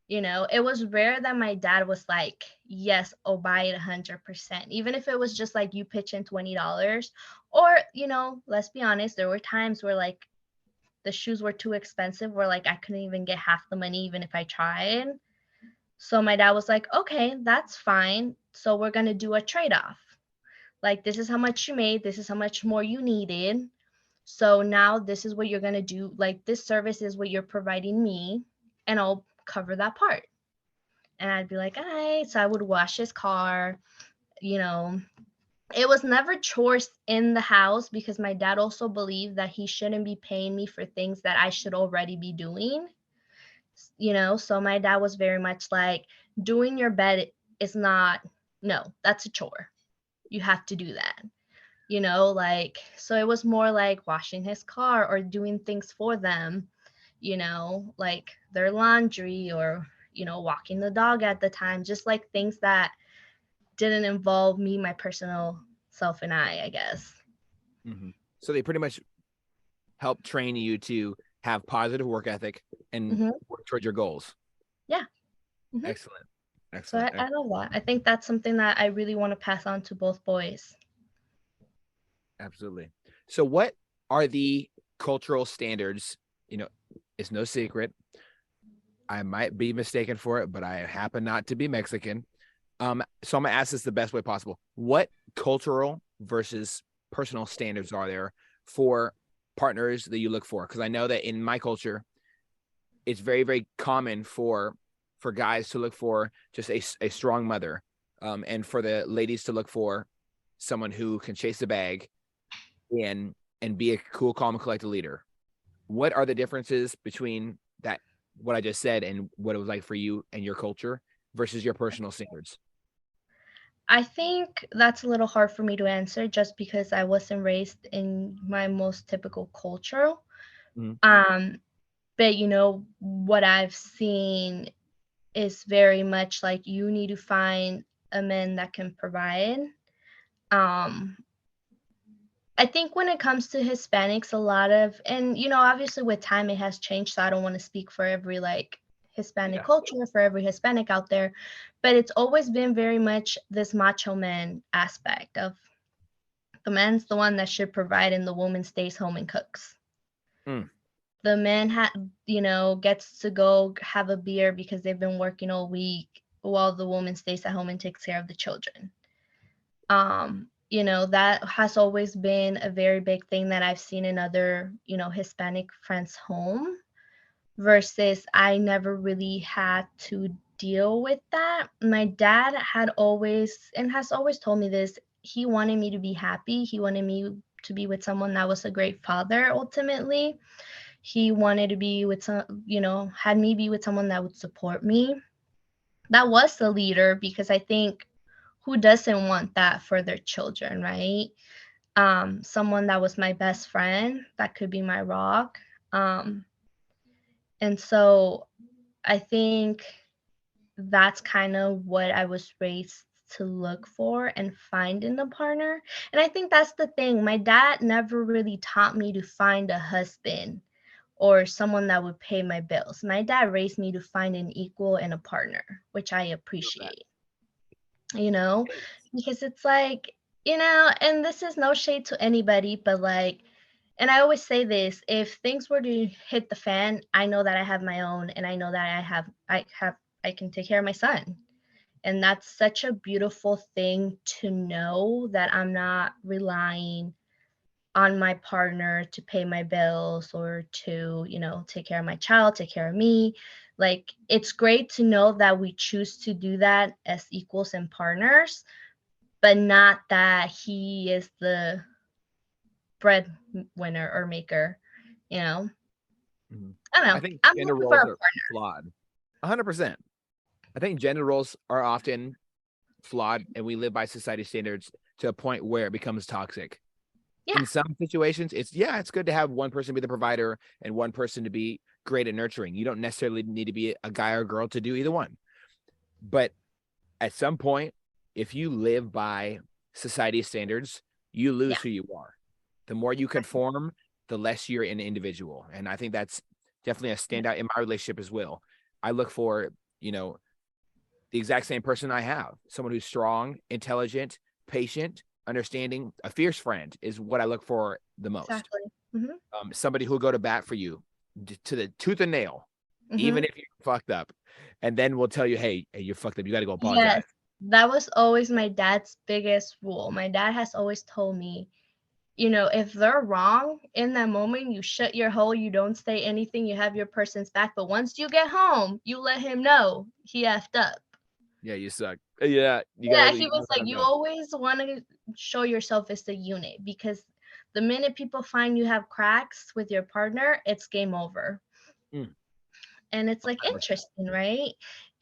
it was rare that my dad was like, yes, I'll buy it 100%. Even if it was just like you pitch in $20, or, let's be honest, there were times where like the shoes were too expensive, where like I couldn't even get half the money even if I tried. So my dad was like, okay, that's fine. So we're going to do a trade off. Like, this is how much you made, this is how much more you needed. So now this is what you're going to do. Like, this service is what you're providing me, and I'll cover that part. And I'd be like, all right. So I would wash his car. You know, it was never chores in the house because my dad also believed that he shouldn't be paying me for things that I should already be doing. So my dad was very much like, doing your bed is not, no, that's a chore. You have to do that. Like, so it was more like washing his car or doing things for them, like their laundry or, walking the dog at the time, just like things that didn't involve me, my personal self, and I guess. Mm-hmm. So they pretty much help train you to have positive work ethic and Hmm. work towards your goals. Yeah. Hmm. Excellent. So Excellent. I love that. I think that's something that I really want to pass on to both boys. Absolutely. So what are the cultural standards? It's no secret. I might be mistaken for it, but I happen not to be Mexican. So I'm gonna ask this the best way possible. What cultural versus personal standards are there for partners that you look for? Because I know that in my culture, it's very, very common for guys to look for just a strong mother, and for the ladies to look for someone who can chase the bag and be a cool, calm, and collected leader. What are the differences between that what I just said and what it was like for you and your culture versus your personal standards? I think that's a little hard for me to answer just because I wasn't raised in my most typical culture. Mhm. Um, but what I've seen is very much like you need to find a man that can provide. Um, I think when it comes to Hispanics, a lot of, and obviously with time it has changed, so I don't want to speak for every like Hispanic Yeah. culture, for every Hispanic out there, but it's always been very much this macho man aspect of the man's the one that should provide and the woman stays home and cooks. Mm. The man gets to go have a beer because they've been working all week while the woman stays at home and takes care of the children. That has always been a very big thing that I've seen in other, Hispanic friends' home versus I never really had to deal with that. My dad had always and has always told me this. He wanted me to be happy. He wanted me to be with someone that was a great father ultimately. He wanted to be with had me be with someone that would support me. That was the leader because I think who doesn't want that for their children, right? Someone that was my best friend, that could be my rock. Um, and so I think that's kind of what I was raised to look for and find in a partner. And I think that's the thing. My dad never really taught me to find a husband or someone that would pay my bills. My dad raised me to find an equal and a partner, which I Love that. appreciate, you know, because it's like, and this is no shade to anybody, but like, and I always say this, if things were to hit the fan, I know that I have my own and I know that I can take care of my son. And that's such a beautiful thing to know that I'm not relying on my partner to pay my bills or to, take care of my child, take care of me. Like, it's great to know that we choose to do that as equals and partners, but not that he is the breadwinner or maker, you know? Mhm. I don't I know. think I'm gender looking for roles a are partner. flawed. 100%. I think gender roles are often flawed, and we live by society standards to a point where it becomes toxic. Yeah, In some situations, it's good to have one person be the provider and one person to be great at nurturing. You don't necessarily need to be a guy or a girl to do either one. But at some point, if you live by society standards, you yeah, lose who you are. The more you conform, the less you're an individual. And I think that's definitely a standout in my relationship as well. I look for, you know, the exact same person I have, someone who's strong, intelligent, patient, understanding, a fierce friend is what I look for the most. exactly. Hmm. Somebody who'll go to bat for you to the tooth and nail, even Hmm. if you're fucked up. And then we'll tell you, hey, you're fucked up. You got to go Yes, apologize. that was always my dad's biggest rule. My dad has always told me, if they're wrong in that moment, you shut your hole, you don't say anything, you have your person's back. But once you get home, you let him know he effed up. Yeah, you suck. Yeah, Yeah, you he gotta was let like, them you know. always want to show yourself as the unit because the minute people find you have cracks with your partner, it's game over. Mm, And it's like 100%. interesting, right?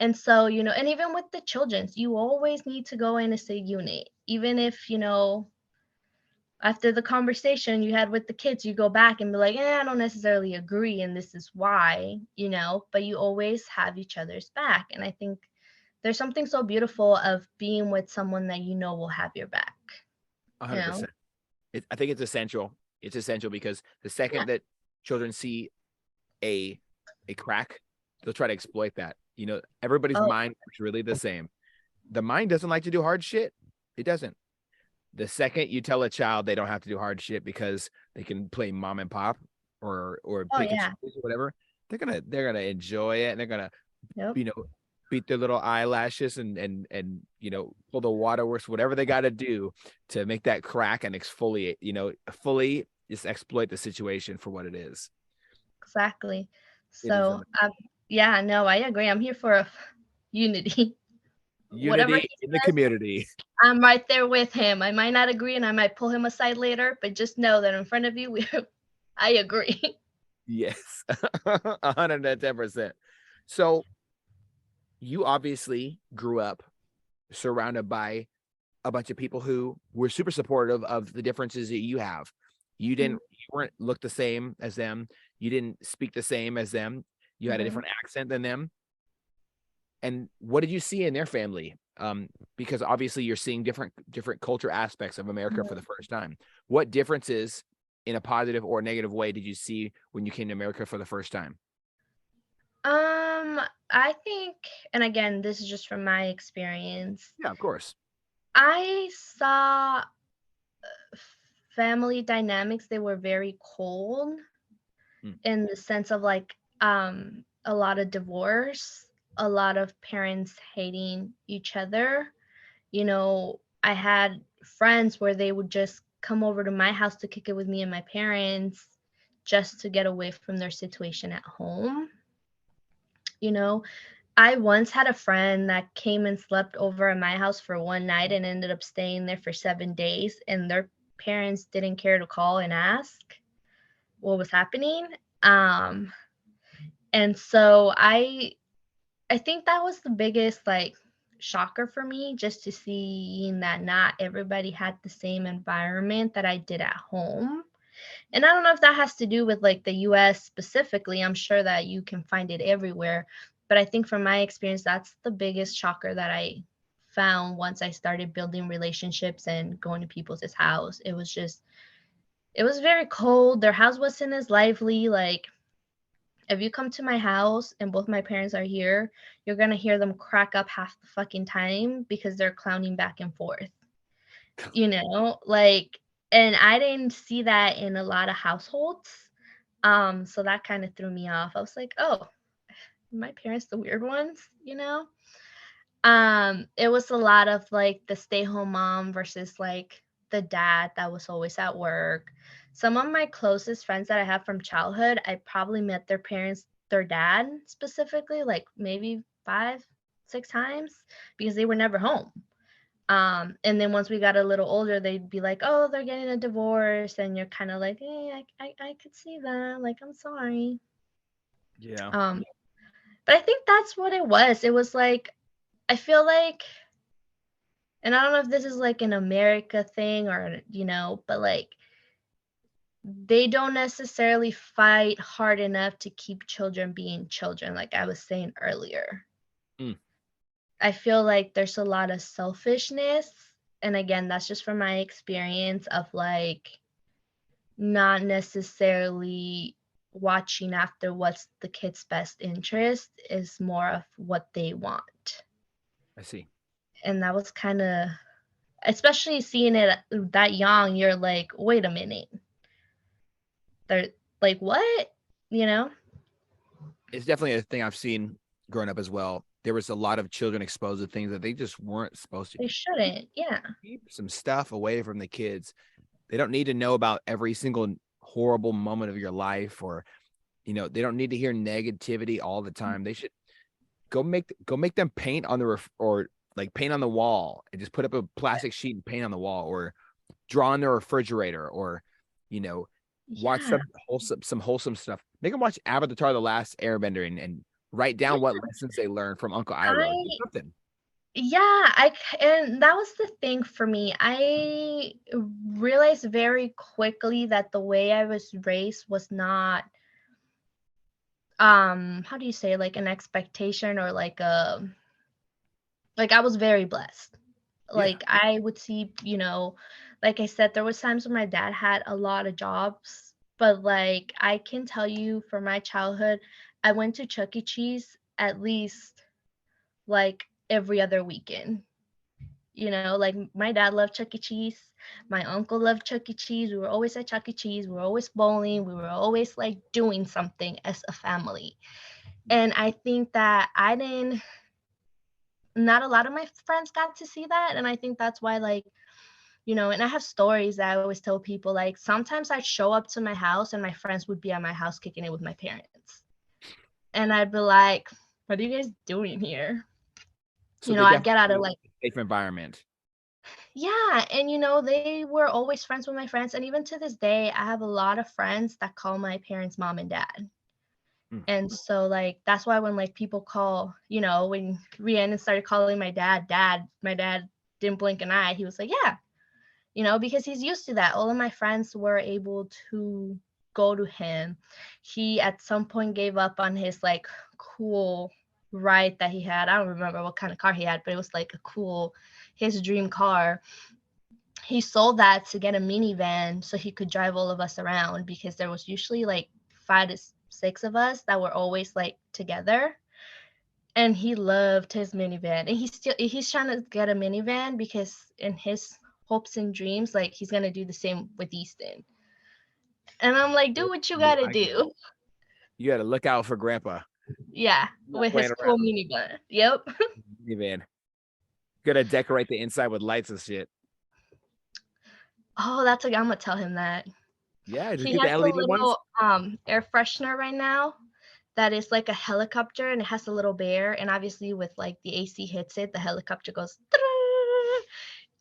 And so, and even with the children's, you always need to go in as a unit. Even if, after the conversation you had with the kids, you go back and be like, I don't necessarily agree, and this is why, but you always have each other's back. And I think there's something so beautiful of being with someone that will have your back, you know? 100%. I think it's essential. It's essential because the Yeah. second that children see a crack, they'll try to exploit that. Everybody's Oh, mind is really the same. The mind doesn't like to do hard shit. It doesn't. The second you tell a child they don't have to do hard shit because they can play mom and pop or oh pick and yeah. choose or whatever, they're gonna enjoy it and they're gonna Yep. you know beat their little eyelashes and pull the waterworks, whatever they got to do to make that crack and exfoliate, fully just exploit the situation for what it is. Exactly. It is So, yeah, no, I agree. I'm here for unity. Whatever unity he in the says, community. I'm right there with him. I might not agree and I might pull him aside later, but just know that in front of you, I agree. Yes, 110%. So you obviously grew up surrounded by a bunch of people who were super supportive of the differences that you have. Mhm, You weren't look the same as them. You didn't speak the same as them. You had a mhm, different accent than them. And what did you see in their family? Because obviously you're seeing different culture aspects of America for the mhm. first time. What differences in a positive or negative way did you see when you came to America for the first time? Um, I think, and again, this is just from my experience. Yeah, of course. I saw family dynamics, they were very cold Mm, in the sense of like a lot of divorce, a lot of parents hating each other. You know, I had friends where they would just come over to my house to kick it with me and my parents just to get away from their situation at home. You know, I once had a friend that came and slept over at my house for one night and ended up staying there for 7 days, and their parents didn't care to call and ask what was happening. Um, and so I think that was the biggest like shocker for me, just to seeing that not everybody had the same environment that I did at home. And I don't know if that has to do with like the US specifically. I'm sure that you can find it everywhere. But I think from my experience, that's the biggest shocker that I found once I started building relationships and going to people's house. It was very cold. Their house wasn't as lively. Like, if you come to my house and both my parents are here, you're gonna hear them crack up half the fucking time because they're clowning back and forth. You know, like, and I didn't see that in a lot of households. So that kind of threw me off. I was like, "Oh, my parents the weird ones," you know? It was a lot of like the stay-home mom versus like the dad that was always at work. Some of my closest friends that I have from childhood, I probably met their parents, their dad specifically, like maybe 5, 6 times because they were never home. And then once we got a little older, they'd be like, "Oh, they're getting a divorce," and you're kind of like, "Hey, I could see that. Like, I'm sorry." yeah. Um, but I think that's what it was. It was like I feel like, and I don't know if this is like an America thing or, but like they don't necessarily fight hard enough to keep children being children, like I was saying earlier. Mm, I feel like there's a lot of selfishness. And again, that's just from my experience of like not necessarily watching after what's the kid's best interest, is more of what they want. I see. And that was kind of, especially seeing it that young, you're like, wait a minute, they're like, what? You know, It's definitely a thing I've seen growing up as well. There was a lot of children exposed to things that they just weren't supposed to. they Keep, shouldn't. Yeah. keep some stuff away from the kids. They don't need to know about every single horrible moment of your life, or they don't need to hear negativity all the time. They should go make them paint on the or like paint on the wall and just put up a plastic sheet and paint on the wall, or draw on their refrigerator, or you know watch Yeah. some wholesome stuff. Make them watch Avatar: The Last Airbender and write Yeah. down what lessons they learned from Uncle Iroh. Do I, something. yeah, and that was the thing for me. I realized very quickly that the way I was raised was not, how do you say, like an expectation or like a, like I was very blessed. Yeah. Like I would see, like I said, there was times when my dad had a lot of jobs, but like I can tell you from my childhood, I went to Chuck E. Cheese at least like every other weekend. Like my dad loved Chuck E. Cheese. My uncle loved Chuck E. Cheese. We were always at Chuck E. Cheese. We were always bowling. We were always like doing something as a family. And I think that not a lot of my friends got to see that. And I think that's why, like, and I have stories that I always tell people. Like, sometimes I'd show up to my house and my friends would be at my house kicking it with my parents. And I'd be like, what are you guys doing here? So they I'd definitely get out need of a like, safe environment. Yeah, and they were always friends with my friends, and even to this day, I have a lot of friends that call my parents mom and dad. Mm. And so, like, that's why when, like, people call, when Rhiannon started calling my dad, dad, my dad didn't blink an eye. He was like, yeah, because he's used to that. All of my friends were able to go to him. He at some point gave up on his like cool ride that he had. I don't remember what kind of car he had, but it was like his dream car. He sold that to get a minivan so he could drive all of us around, because there was usually like 5 to 6 of us that were always like together. And he loved his minivan, and he's trying to get a minivan because in his hopes and dreams, like, he's gonna do the same with Easton. And I'm like, do Oh what you gotta my goodness. do. You got to look out for Grandpa. Yeah, Not with his playing cool around. minivan. Yep. Hey, man. Got to decorate the inside with lights and shit. Oh, I'm gonna tell him that. Yeah, just He get the has a LED ones. little air freshener right now that is like a helicopter, and it has a little bear, and obviously with like the AC hits it, the helicopter goes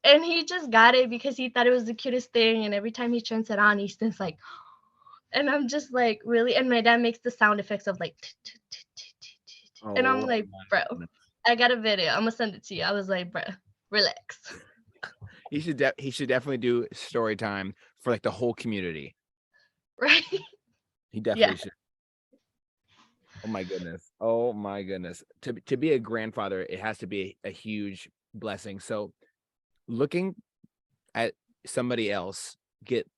and he just got it because he thought it was the cutest thing, and every time he turns it on, Easton's like, and I'm just like, really? And my dad makes the sound effects of like, and I'm Oh like, my bro, goodness. I got a video. I'm gonna send it to you. I was like, bro, relax. He should definitely do story time for like the whole community. Right? He Yeah. definitely should. Oh my goodness. Oh my goodness. To be a grandfather, it has to be a huge blessing. So looking at somebody else get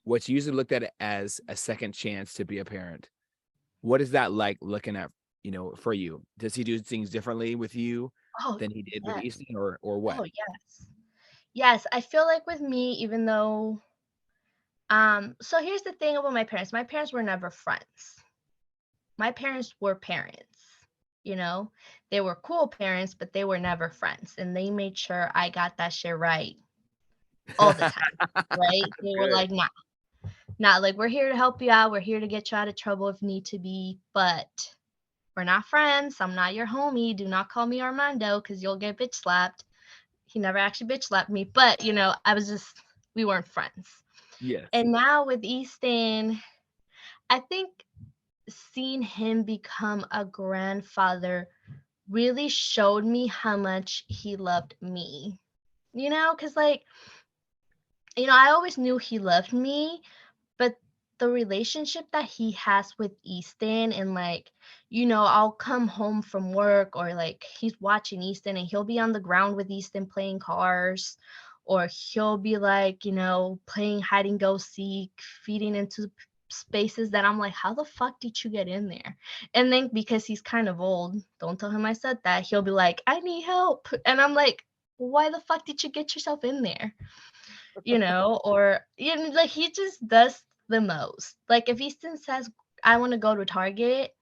what's usually looked at as a second chance to be a parent. What is that like looking at, for you? Does he do things differently with you Oh, than he did with yes. Easton or what? Oh, yes. Yes, I feel like with me, even though, so here's the thing about my parents. My parents were never friends. My parents were parents, you know? They were cool parents, but they were never friends, and they made sure I got that shit right all the time, right? They were Good. like, "Nah, nah, like, we're here to help you out. We're here to get you out of trouble if need to be, but we're not friends. I'm not your homie. Do not call me Armando because you'll get bitch slapped." He never actually bitch slapped me, but, we weren't friends. Yes. And now with Easton, I think seeing him become a grandfather really showed me how much he loved me. Because, like, I always knew he loved me, but the relationship that he has with Easton, and like, I'll come home from work, or like he's watching Easton and he'll be on the ground with Easton playing cars, or he'll be like, playing hide and go seek, feeding into spaces that I'm like, how the fuck did you get in there? And then because he's kind of old, don't tell him I said that, he'll be like, I need help. And I'm like, why the fuck did you get yourself in there? Or like, he just does the most. Like, if Easton says, I want to go to Target,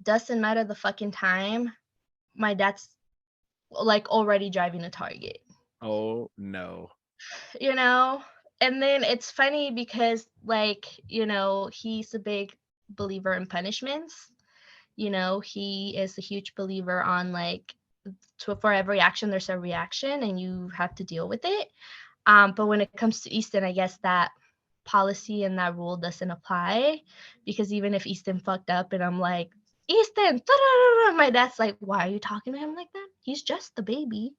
doesn't matter the fucking time, my dad's like already driving to Target, Oh no. you know? And then it's funny because, like, he's a big believer in punishments. He is a huge believer on like, for every action, there's a reaction and you have to deal with it. But when it comes to Easton, I guess that policy and that rule doesn't apply, because even if Easton fucked up and I'm like, Easton, my dad's like, why are you talking to him like that? He's just a baby.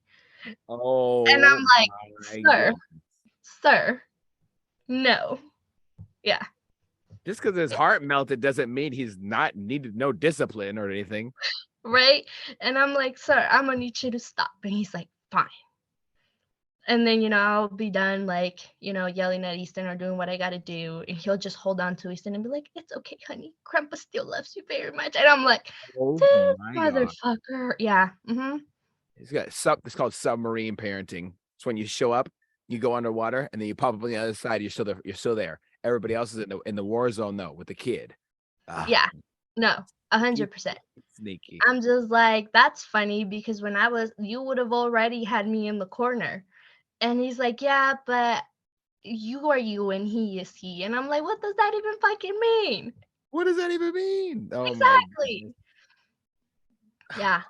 And Oh I'm like, my sir, god. sir, no. Yeah. Just because his heart melted doesn't mean he's not needed no discipline or anything. Right. And I'm like, sir, I'm gonna need you to stop. And he's like, fine. And then, I'll be done, like, yelling at Easton or doing what I gotta do. And he'll just hold on to Easton and be like, it's okay, honey. Grandpa still loves you very much. And I'm like, Oh this my god. motherfucker. Yeah. It's called submarine parenting. It's when you show up, you go underwater, and then you pop up on the other side, you're still there. Everybody else is in the war zone though with the kid. Ah, Yeah. No, he's 100%. sneaky. I'm just like, that's funny because you would have already had me in the corner. And he's like, yeah, but you are you and he is he. And I'm like, what does that even fucking mean? What does that even mean? Oh my Exactly. goodness. Yeah.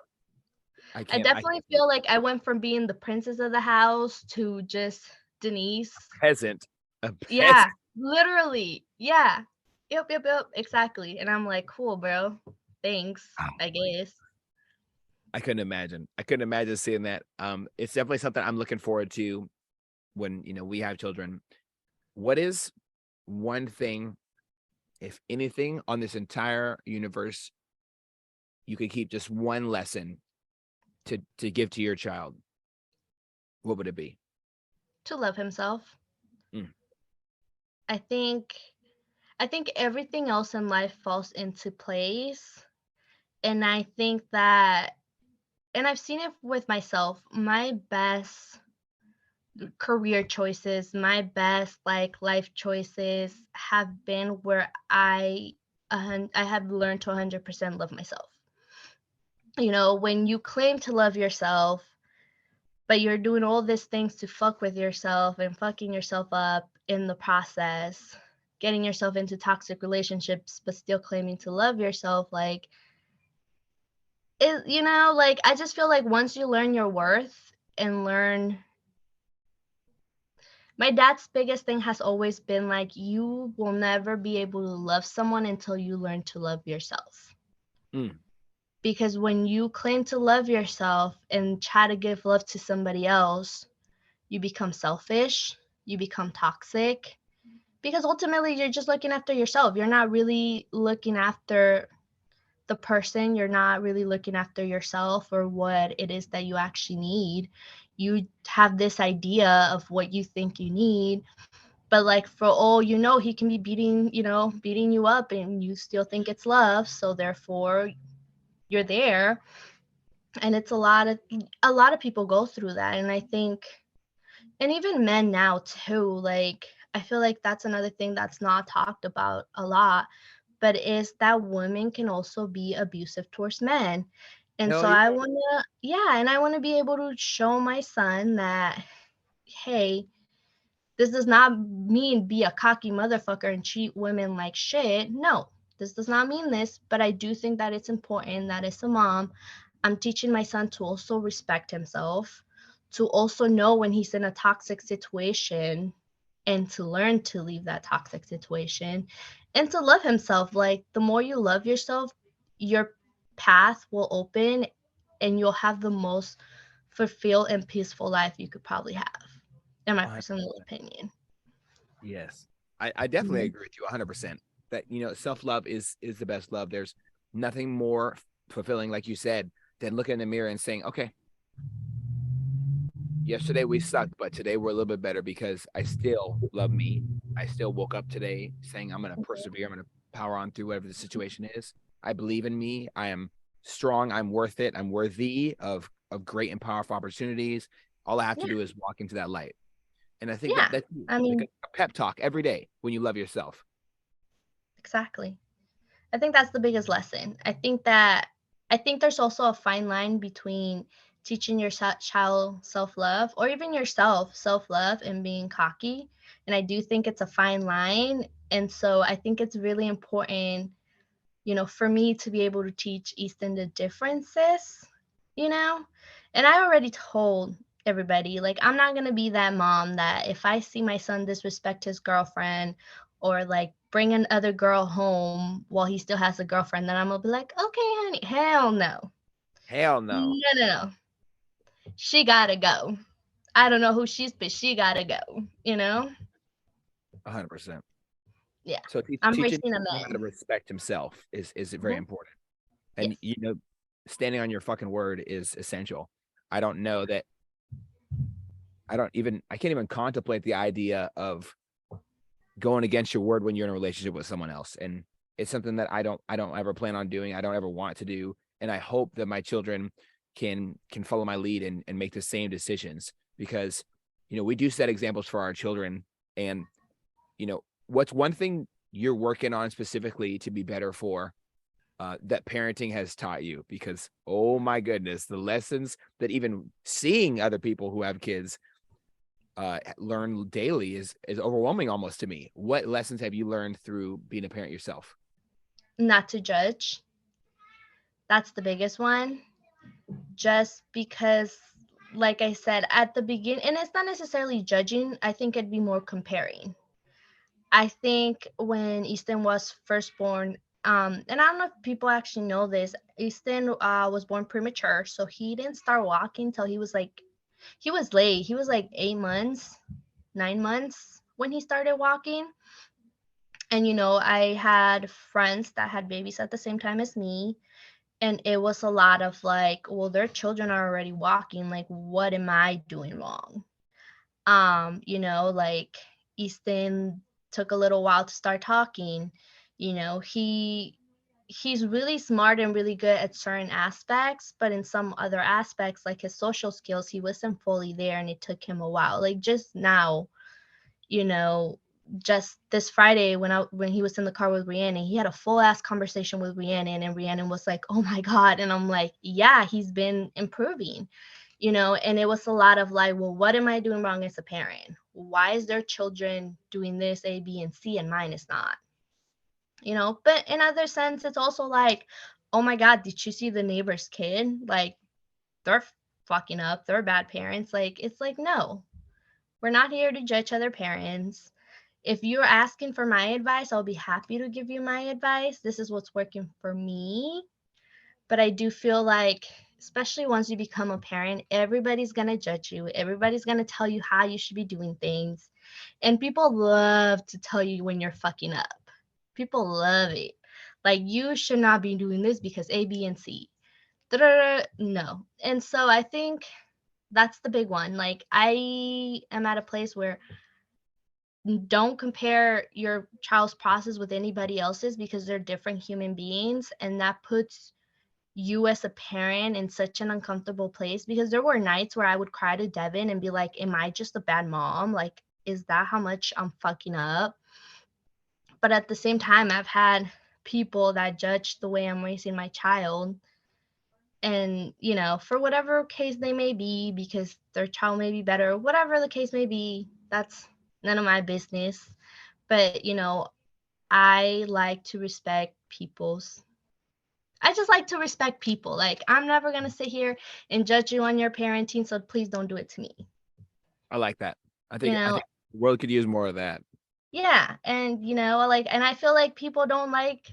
I definitely feel like I went from being the princess of the house to just Denise. Peasant. A Yeah, peasant. literally. Yeah. Yep, exactly. And I'm like, cool, bro. Thanks, Oh I my, guess. I couldn't imagine. I couldn't imagine seeing that. It's definitely something I'm looking forward to when, we have children. What is one thing, if anything, on this entire universe you could keep just one lesson to give to your child? What would it be? To love himself. Mm. I think I think everything else in life falls into place. And I think that and I've seen it with myself. My best career choices, my best like life choices have been where I have learned to 100% love myself. You know, when you claim to love yourself, but you're doing all these things to fuck with yourself and fucking yourself up in the process, getting yourself into toxic relationships, but still claiming to love yourself, like, like I just feel like once you learn your worth and learn my dad's biggest thing has always been like, you will never be able to love someone until you learn to love yourself. Mm. Because when you claim to love yourself and try to give love to somebody else, you become selfish, you become toxic, because ultimately you're just looking after yourself. You're not really looking after the person, you're not really looking after yourself or what it is that you actually need. You have this idea of what you think you need, but like for all you know, he can be beating you up and you still think it's love, so therefore you're there. And it's a lot of people go through that. And I think, and even men now too, like I feel like that's another thing that's not talked about a lot, but is that women can also be abusive towards men. And Hell so yeah. I want to be able to show my son that, hey, this does not mean be a cocky motherfucker and treat women like shit. No, this does not mean this, but I do think that it's important that as a mom, I'm teaching my son to also respect himself, to also know when he's in a toxic situation and to learn to leave that toxic situation and to love himself. Like the more you love yourself, your path will open and you'll have the most fulfilled and peaceful life you could probably have, in my Uh, personal opinion. yes. I definitely Mhm. agree with you 100% that, self-love is the best love. There's nothing more fulfilling, like you said, than looking in the mirror and saying, okay, yesterday we sucked, but today we're a little bit better because I still love me. I still woke up today saying I'm going to persevere. I'm going to power on through whatever the situation is. I believe in me. I am strong. I'm worth it. I'm worthy of great and powerful opportunities. All I have to Yeah, do is walk into that light. And I think that yeah. that's I like mean, a pep talk every day when you love yourself. exactly. I think that's the biggest lesson. I think there's also a fine line between teaching your child self-love or even yourself self-love and being cocky. And I do think it's a fine line. And so I think it's really important, for me to be able to teach Easton the differences, you know? And I already told everybody, like, I'm not going to be that mom that if I see my son disrespect his girlfriend or like bring another girl home while he still has a girlfriend, then I'm going to be like, okay, honey, hell no. Hell no. No. She got to go. I don't know who she's, but she got to go? 100%. Yeah. So I'm teaching raising a him how to man. respect himself is very Mhm. important. And Yes. standing on your fucking word is essential. I don't know that I can't even contemplate the idea of going against your word when you're in a relationship with someone else. And it's something that I don't ever plan on doing. I don't ever want to do. And I hope that my children can follow my lead and make the same decisions because we do set examples for our children. And what's one thing you're working on specifically to be better for that parenting has taught you? Because oh my goodness, the lessons that even seeing other people who have kids learn daily is overwhelming almost to me. What lessons have you learned through being a parent yourself? Not to judge. That's the biggest one. just because, like I said at the beginning, and it's not necessarily judging, I think it'd be more comparing. I think when Easton was first born, and I don't know if people actually know this, Easton was born premature, so he didn't start walking till he was late. He was like 8 months, 9 months when he started walking. And I had friends that had babies at the same time as me, and it was a lot of like, well, their children are already walking. Like, what am I doing wrong? Like Easton took a little while to start talking. He's really smart and really good at certain aspects, but in some other aspects, like his social skills, he wasn't fully there, and it took him a while. Like just now, you know, just this Friday when he was in the car with Rhiannon, he had a full ass conversation with Rhiannon, and Rhiannon was like, "Oh my god," and I'm like, "Yeah, he's been improving." And it was a lot of like, well, what am I doing wrong as a parent? Why is their children doing this A, B, and C, and mine is not? But in other sense, it's also like, oh my god, did you see the neighbor's kid? Like, they're fucking up, they're bad parents. Like, it's like, no, we're not here to judge other parents. If you're asking for my advice, I'll be happy to give you my advice. This is what's working for me. But I do feel like, especially once you become a parent, everybody's going to judge you. Everybody's going to tell you how you should be doing things. And people love to tell you when you're fucking up. People love it. Like, you should not be doing this because A, B, and C. Da-da-da. No. And so I think that's the big one. Like, I am at a place where don't compare your child's process with anybody else's, because they're different human beings, and that puts you as a parent in such an uncomfortable place. Because there were nights where I would cry to Devin and be like, am I just a bad mom? Like, is that how much I'm fucking up? But at the same time, I've had people that judge the way I'm raising my child, and for whatever case they may be, because their child may be better, whatever the case may be, that's none of my business. But I like to respect people's I just like to respect people. Like, I'm never going to sit here and judge you on your parenting, so please don't do it to me. I like that. I You think know? the world could use more of that. Yeah. And, and I feel like people don't like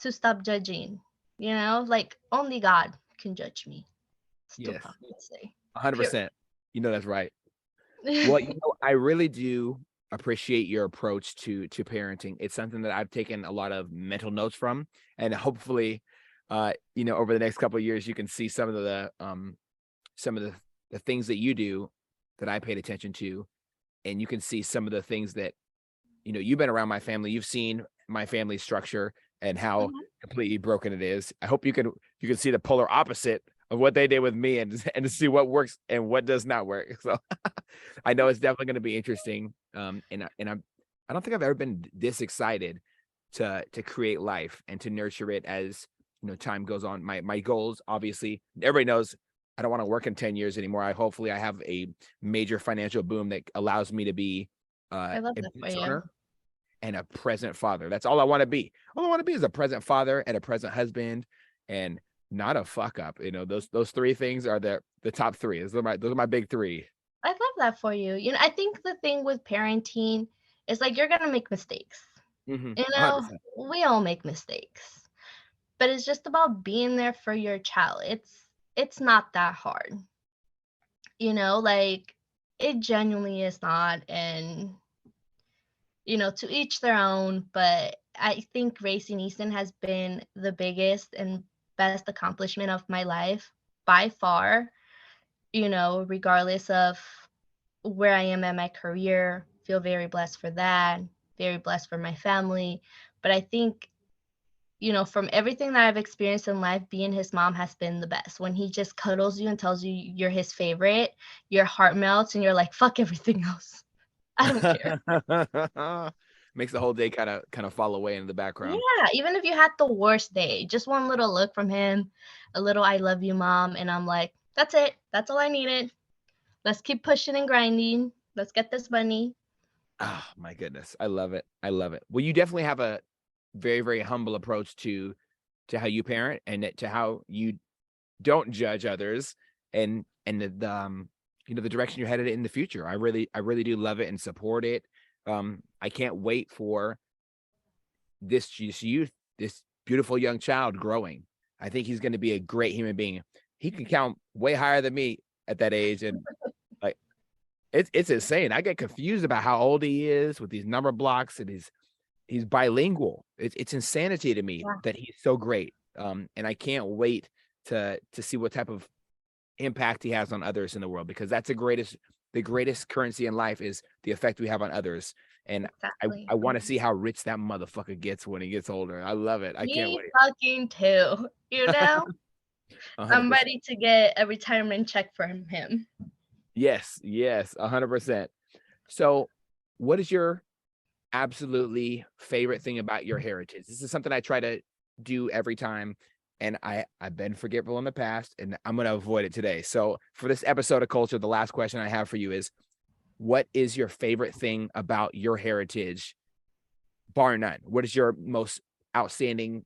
to stop judging, like only God can judge me. Yes, Stupid to say. 100%. That's right. Well, Period. I really do appreciate your approach to parenting. It's something that I've taken a lot of mental notes from, and hopefully, over the next couple of years, you can see some of the things that you do that I paid attention to, and you can see some of the things that you've been around my family. You've seen my family structure and how Mhm. completely broken it is. I hope you can see the polar opposite of what they did with me, and to see what works and what does not work. So I know it's definitely going to be interesting. I don't think I've ever been this excited to create life and to nurture it as time goes on. My goals, obviously, everybody knows I don't want to work in 10 years anymore. Hopefully I have a major financial boom that allows me to be I love a that for business you. owner and a present father. That's all I want to be. All I want to be is a present father and a present husband, and not a fuck up. Those three things are the top three. Those are my big three. I love that for you. I think the thing with parenting is like, you're going to make mistakes. Mm-hmm. You know, 100%. we all make mistakes. But it's just about being there for your child. It's not that hard. Like, it genuinely is not. And to each their own. But I think racing Easton has been the biggest and best accomplishment of my life by far. Regardless of where I am in my career, feel very blessed for that, very blessed for my family. But I think, from everything that I've experienced in life, being his mom has been the best. When he just cuddles you and tells you you're his favorite, your heart melts and you're like, fuck everything else. I don't care. Makes the whole day kind of fall away in the background. Yeah, even if you had the worst day, just one little look from him, a little "I love you, mom," and I'm like, that's it. That's all I needed. Let's keep pushing and grinding. Let's get this money. Oh my goodness. I love it. I love it. Well, you definitely have a very, very humble approach to how you parent, and to how you don't judge others, and the direction you're headed in the future. I really do love it and support it. I can't wait for this youth, this beautiful young child growing. I think he's going to be a great human being. He can count way higher than me at that age, and like it's insane. I get confused about how old he is with these number blocks, and he's bilingual. It's insanity to me Yeah, that he's so great. And I can't wait to see what type of impact he has on others in the world, because that's the greatest currency in life is the effect we have on others. And I, exactly. I want to see how rich that motherfucker gets when he gets older. I love it. I can't Me wait. fucking too. You know, I'm 100%. ready to get a retirement check from him. Yes, yes, 100%. So, what is your absolutely favorite thing about your heritage? This is something I try to do every time, and I've been forgetful in the past, and I'm going to avoid it today. So, for this episode of Culture, the last question I have for you is, what is your favorite thing about your heritage, bar none? What is your most outstanding?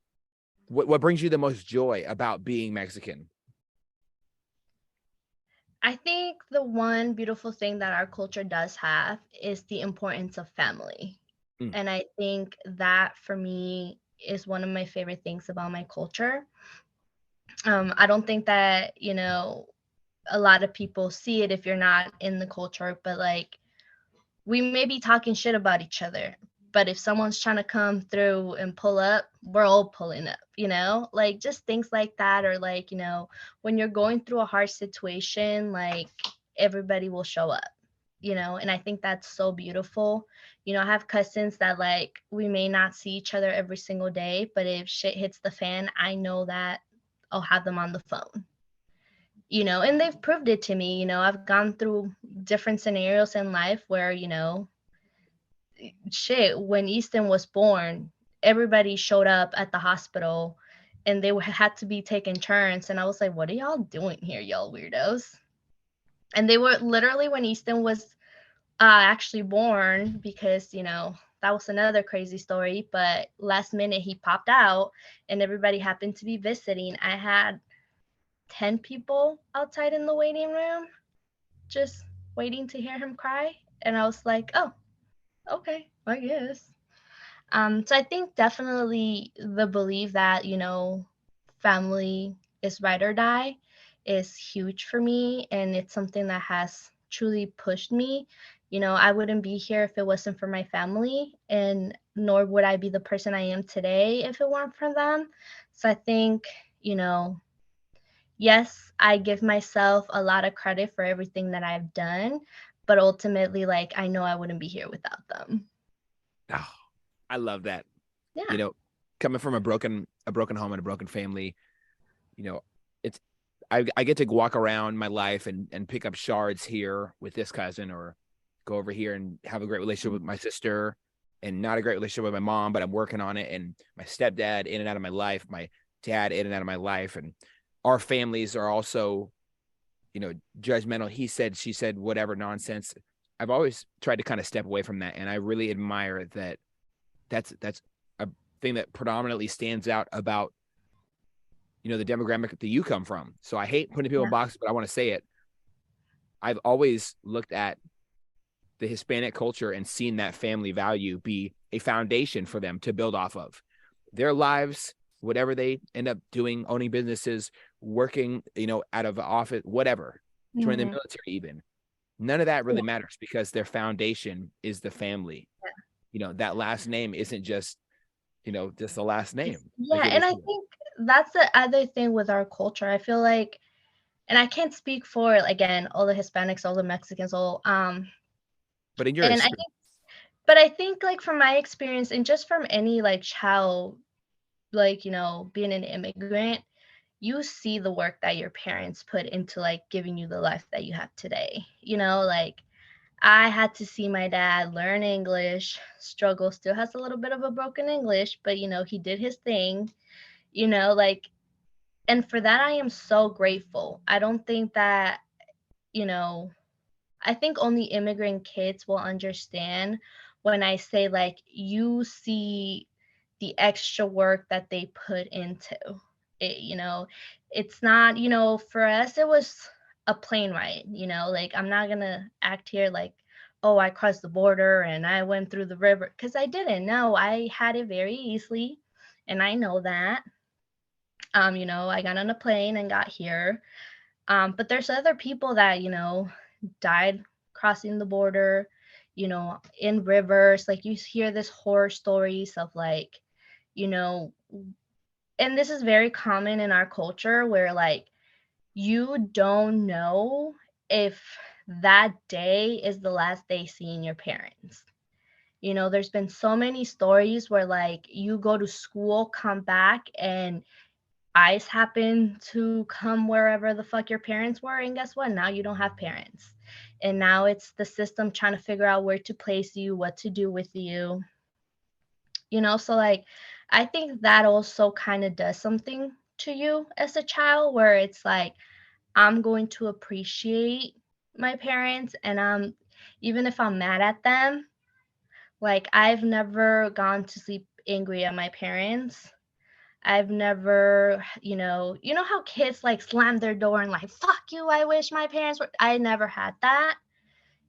What brings you the most joy about being Mexican? I think the one beautiful thing that our culture does have is the importance of family. Mm, And I think that for me is one of my favorite things about my culture. I don't think that, a lot of people see it if you're not in the culture, but like we may be talking shit about each other, but if someone's trying to come through and pull up, we're all pulling up, like just things like that. Or like, when you're going through a hard situation, like everybody will show up, and I think that's so beautiful. I have cousins that like we may not see each other every single day, but if shit hits the fan, I know that I'll have them on the phone. And they've proved it to me. I've gone through different scenarios in life where, shit, when Easton was born, everybody showed up at the hospital and they had to be taking turns. And I was like, what are y'all doing here, y'all weirdos? And they were literally when Easton was actually born, because, that was another crazy story. But last minute he popped out and everybody happened to be visiting. I had 10 people outside in the waiting room just waiting to hear him cry. And I was like, oh, okay, I guess. So I think definitely the belief that, family is ride or die is huge for me. And it's something that has truly pushed me. I wouldn't be here if it wasn't for my family, and nor would I be the person I am today if it weren't for them. So I think, yes, I give myself a lot of credit for everything that I've done, but ultimately, like, I know I wouldn't be here without them. oh, I love that. You Yeah. know, coming from a broken home and a broken family, you know, it's I get to walk around my life and pick up shards here with this cousin, or go over here and have a great relationship with my sister, and not a great relationship with my mom, but I'm working on it. And my stepdad in and out of my life, my dad in and out of my life, and our families are also, judgmental. He said, she said, whatever nonsense. I've always tried to kind of step away from that, and I really admire that. That's a thing that predominantly stands out about the demographic that you come from. So I hate putting people in Yeah. boxes, but I want to say it. I've always looked at the Hispanic culture and seen that family value be a foundation for them to build off of. Their lives, whatever they end up doing, owning businesses, working, out of office, whatever, joining the Mhm. military even. None of that Yeah. really matters, because their foundation is the family. That last name isn't just the last name. Yeah, Like it and was I here. think that's the other thing with our culture. I feel like, and I can't speak for, again, all the Hispanics, all the Mexicans, all But in your and experience, but I think like from my experience and just from any like child, like, being an immigrant, you see the work that your parents put into like giving you the life that you have today. Like I had to see my dad learn English, struggle, still has a little bit of a broken English, but he did his thing, like, and for that I am so grateful. I don't think that, you know, I think only immigrant kids will understand when I say like you see the extra work that they put into. It's not, for us, it was a plane ride, like I'm not gonna act here like, oh, I crossed the border and I went through the river, because I didn't. No, I had it very easily, and I know that. I got on a plane and got here. But there's other people that, died crossing the border, in rivers. Like you hear this horror stories of like, you know, and this is very common in our culture where like you don't know if that day is the last day seeing your parents. There's been so many stories where like you go to school, come back, and ice happen to come wherever the fuck your parents were, and guess what? Now you don't have parents. And now it's the system trying to figure out where to place you, what to do with you. So like I think that also kind of does something to you as a child, where it's like I'm going to appreciate my parents, and even if I'm mad at them, like I've never gone to sleep angry at my parents. I've never, how kids like slam their door and like, fuck you, I wish my parents were. I never had that,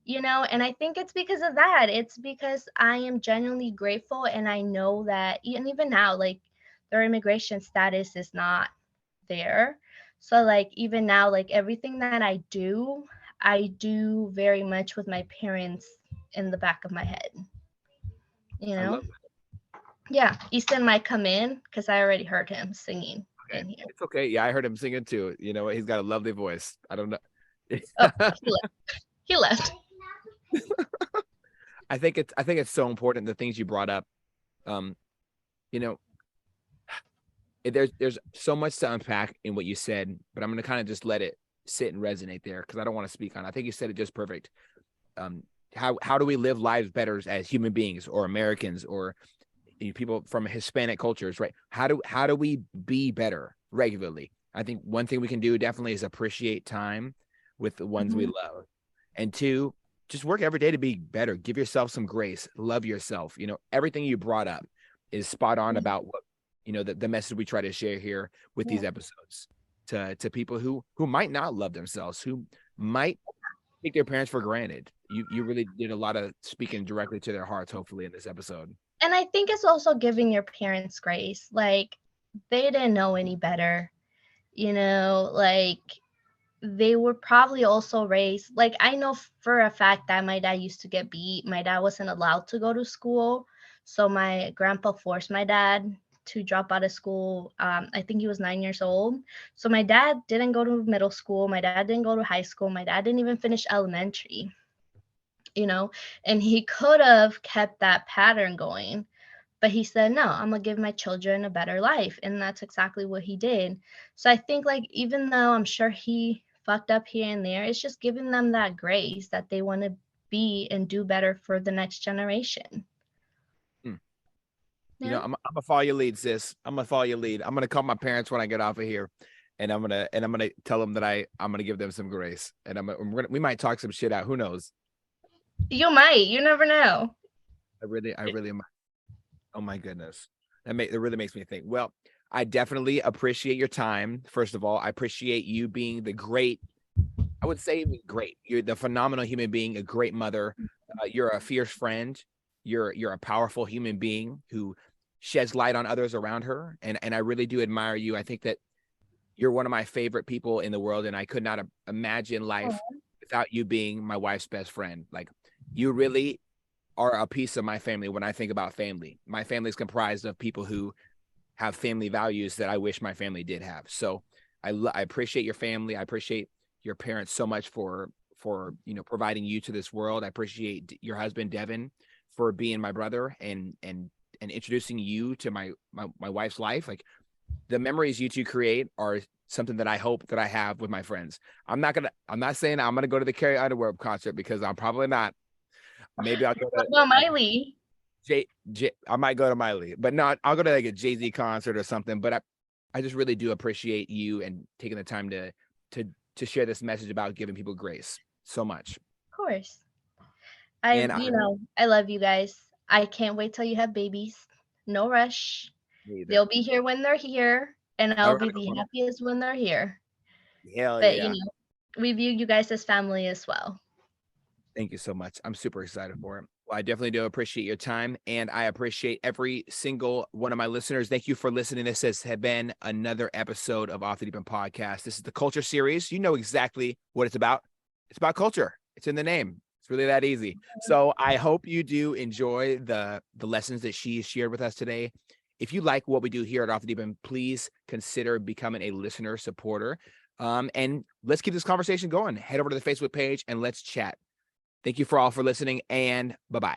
and I think it's because of that. It's because I am genuinely grateful, and I know that, and even now, like their immigration status is not there. So, like, even now, like everything that I do very much with my parents in the back of my head, you I know? love Yeah, Easton might come in because I already heard him singing Okay. in here. It's okay. Yeah, I heard him singing too. You know what? He's got a lovely voice. I don't know. Oh, he left. He left. I think it's so important, the things you brought up. Um, you know, there's so much to unpack in what you said, but I'm gonna kind of just let it sit and resonate there because I don't want to speak on it. I think you said it just perfect. Um, how do we live lives better as human beings or Americans or people from Hispanic cultures, right? How do we be better regularly? I think one thing we can do definitely is appreciate time with the ones we Mhm. love, and two, just work every day to be better. Give yourself some grace. Love yourself. Everything you brought up is spot on Yeah. about what the message we try to share here with these Yeah. episodes to people who might not love themselves, who might take their parents for granted. You really did a lot of speaking directly to their hearts, hopefully, in this episode. And I think it's also giving your parents grace. Like, they didn't know any better, like they were probably also raised, like I know for a fact that my dad used to get beat. My dad wasn't allowed to go to school, so my grandpa forced my dad to drop out of school. I think he was 9 years old. So my dad didn't go to middle school, my dad didn't go to high school, my dad didn't even finish elementary, you know and he could have kept that pattern going, but he said, no, I'm going to give my children a better life. And that's exactly what he did. So I think, like, even though I'm sure he fucked up here and there, it's just giving them that grace that they want to be and do better for the next generation. Hmm. Yeah. I'm gonna follow your lead, sis. I'm gonna follow your lead. I'm gonna call my parents when I get off of here, and I'm gonna tell them that I'm gonna give them some grace, and we might talk some shit out. Who knows? You might. You never know. I really am. Oh my goodness, it really makes me think. Well, I definitely appreciate your time. First of all, I appreciate you being the great. I would say great. You're the phenomenal human being, a great mother. You're a fierce friend. You're a powerful human being who sheds light on others around her, and I really do admire you. I think that you're one of my favorite people in the world, and I could not imagine life Oh, without you being my wife's best friend. Like, you really are a piece of my family. When I think about family, my family is comprised of people who have family values that I wish my family did have. So I appreciate your family. I appreciate your parents so much for providing you to this world. I appreciate your husband Devin for being my brother and introducing you to my wife's life. Like, the memories you two create are something that I hope that I have with my friends. I'm not saying I'm gonna go to the Carrie Underwood concert because I'm probably not. Maybe I'll go what to about Miley? I might go to Miley, but not. I'll go to like a Jay-Z concert or something. But I just really do appreciate you and taking the time to to share this message about giving people grace so much. Of course. And I love you guys. I can't wait till you have babies. No rush. either. They'll be here when they're here. and All I'll be right. the Well, happiest when they're here. hell But, yeah. we view you guys as family as well. Thank you so much. I'm super excited for it. Well, I definitely do appreciate your time, and I appreciate every single one of my listeners. Thank you for listening. This has been another episode of Off the Deep End Podcast. This is the culture series. You know exactly what it's about. It's about culture. It's in the name. It's really that easy. So I hope you do enjoy the lessons that she shared with us today. If you like what we do here at Off the Deep End, please consider becoming a listener supporter. And let's keep this conversation going. Head over to the Facebook page and let's chat. Thank you for all for listening, and bye-bye.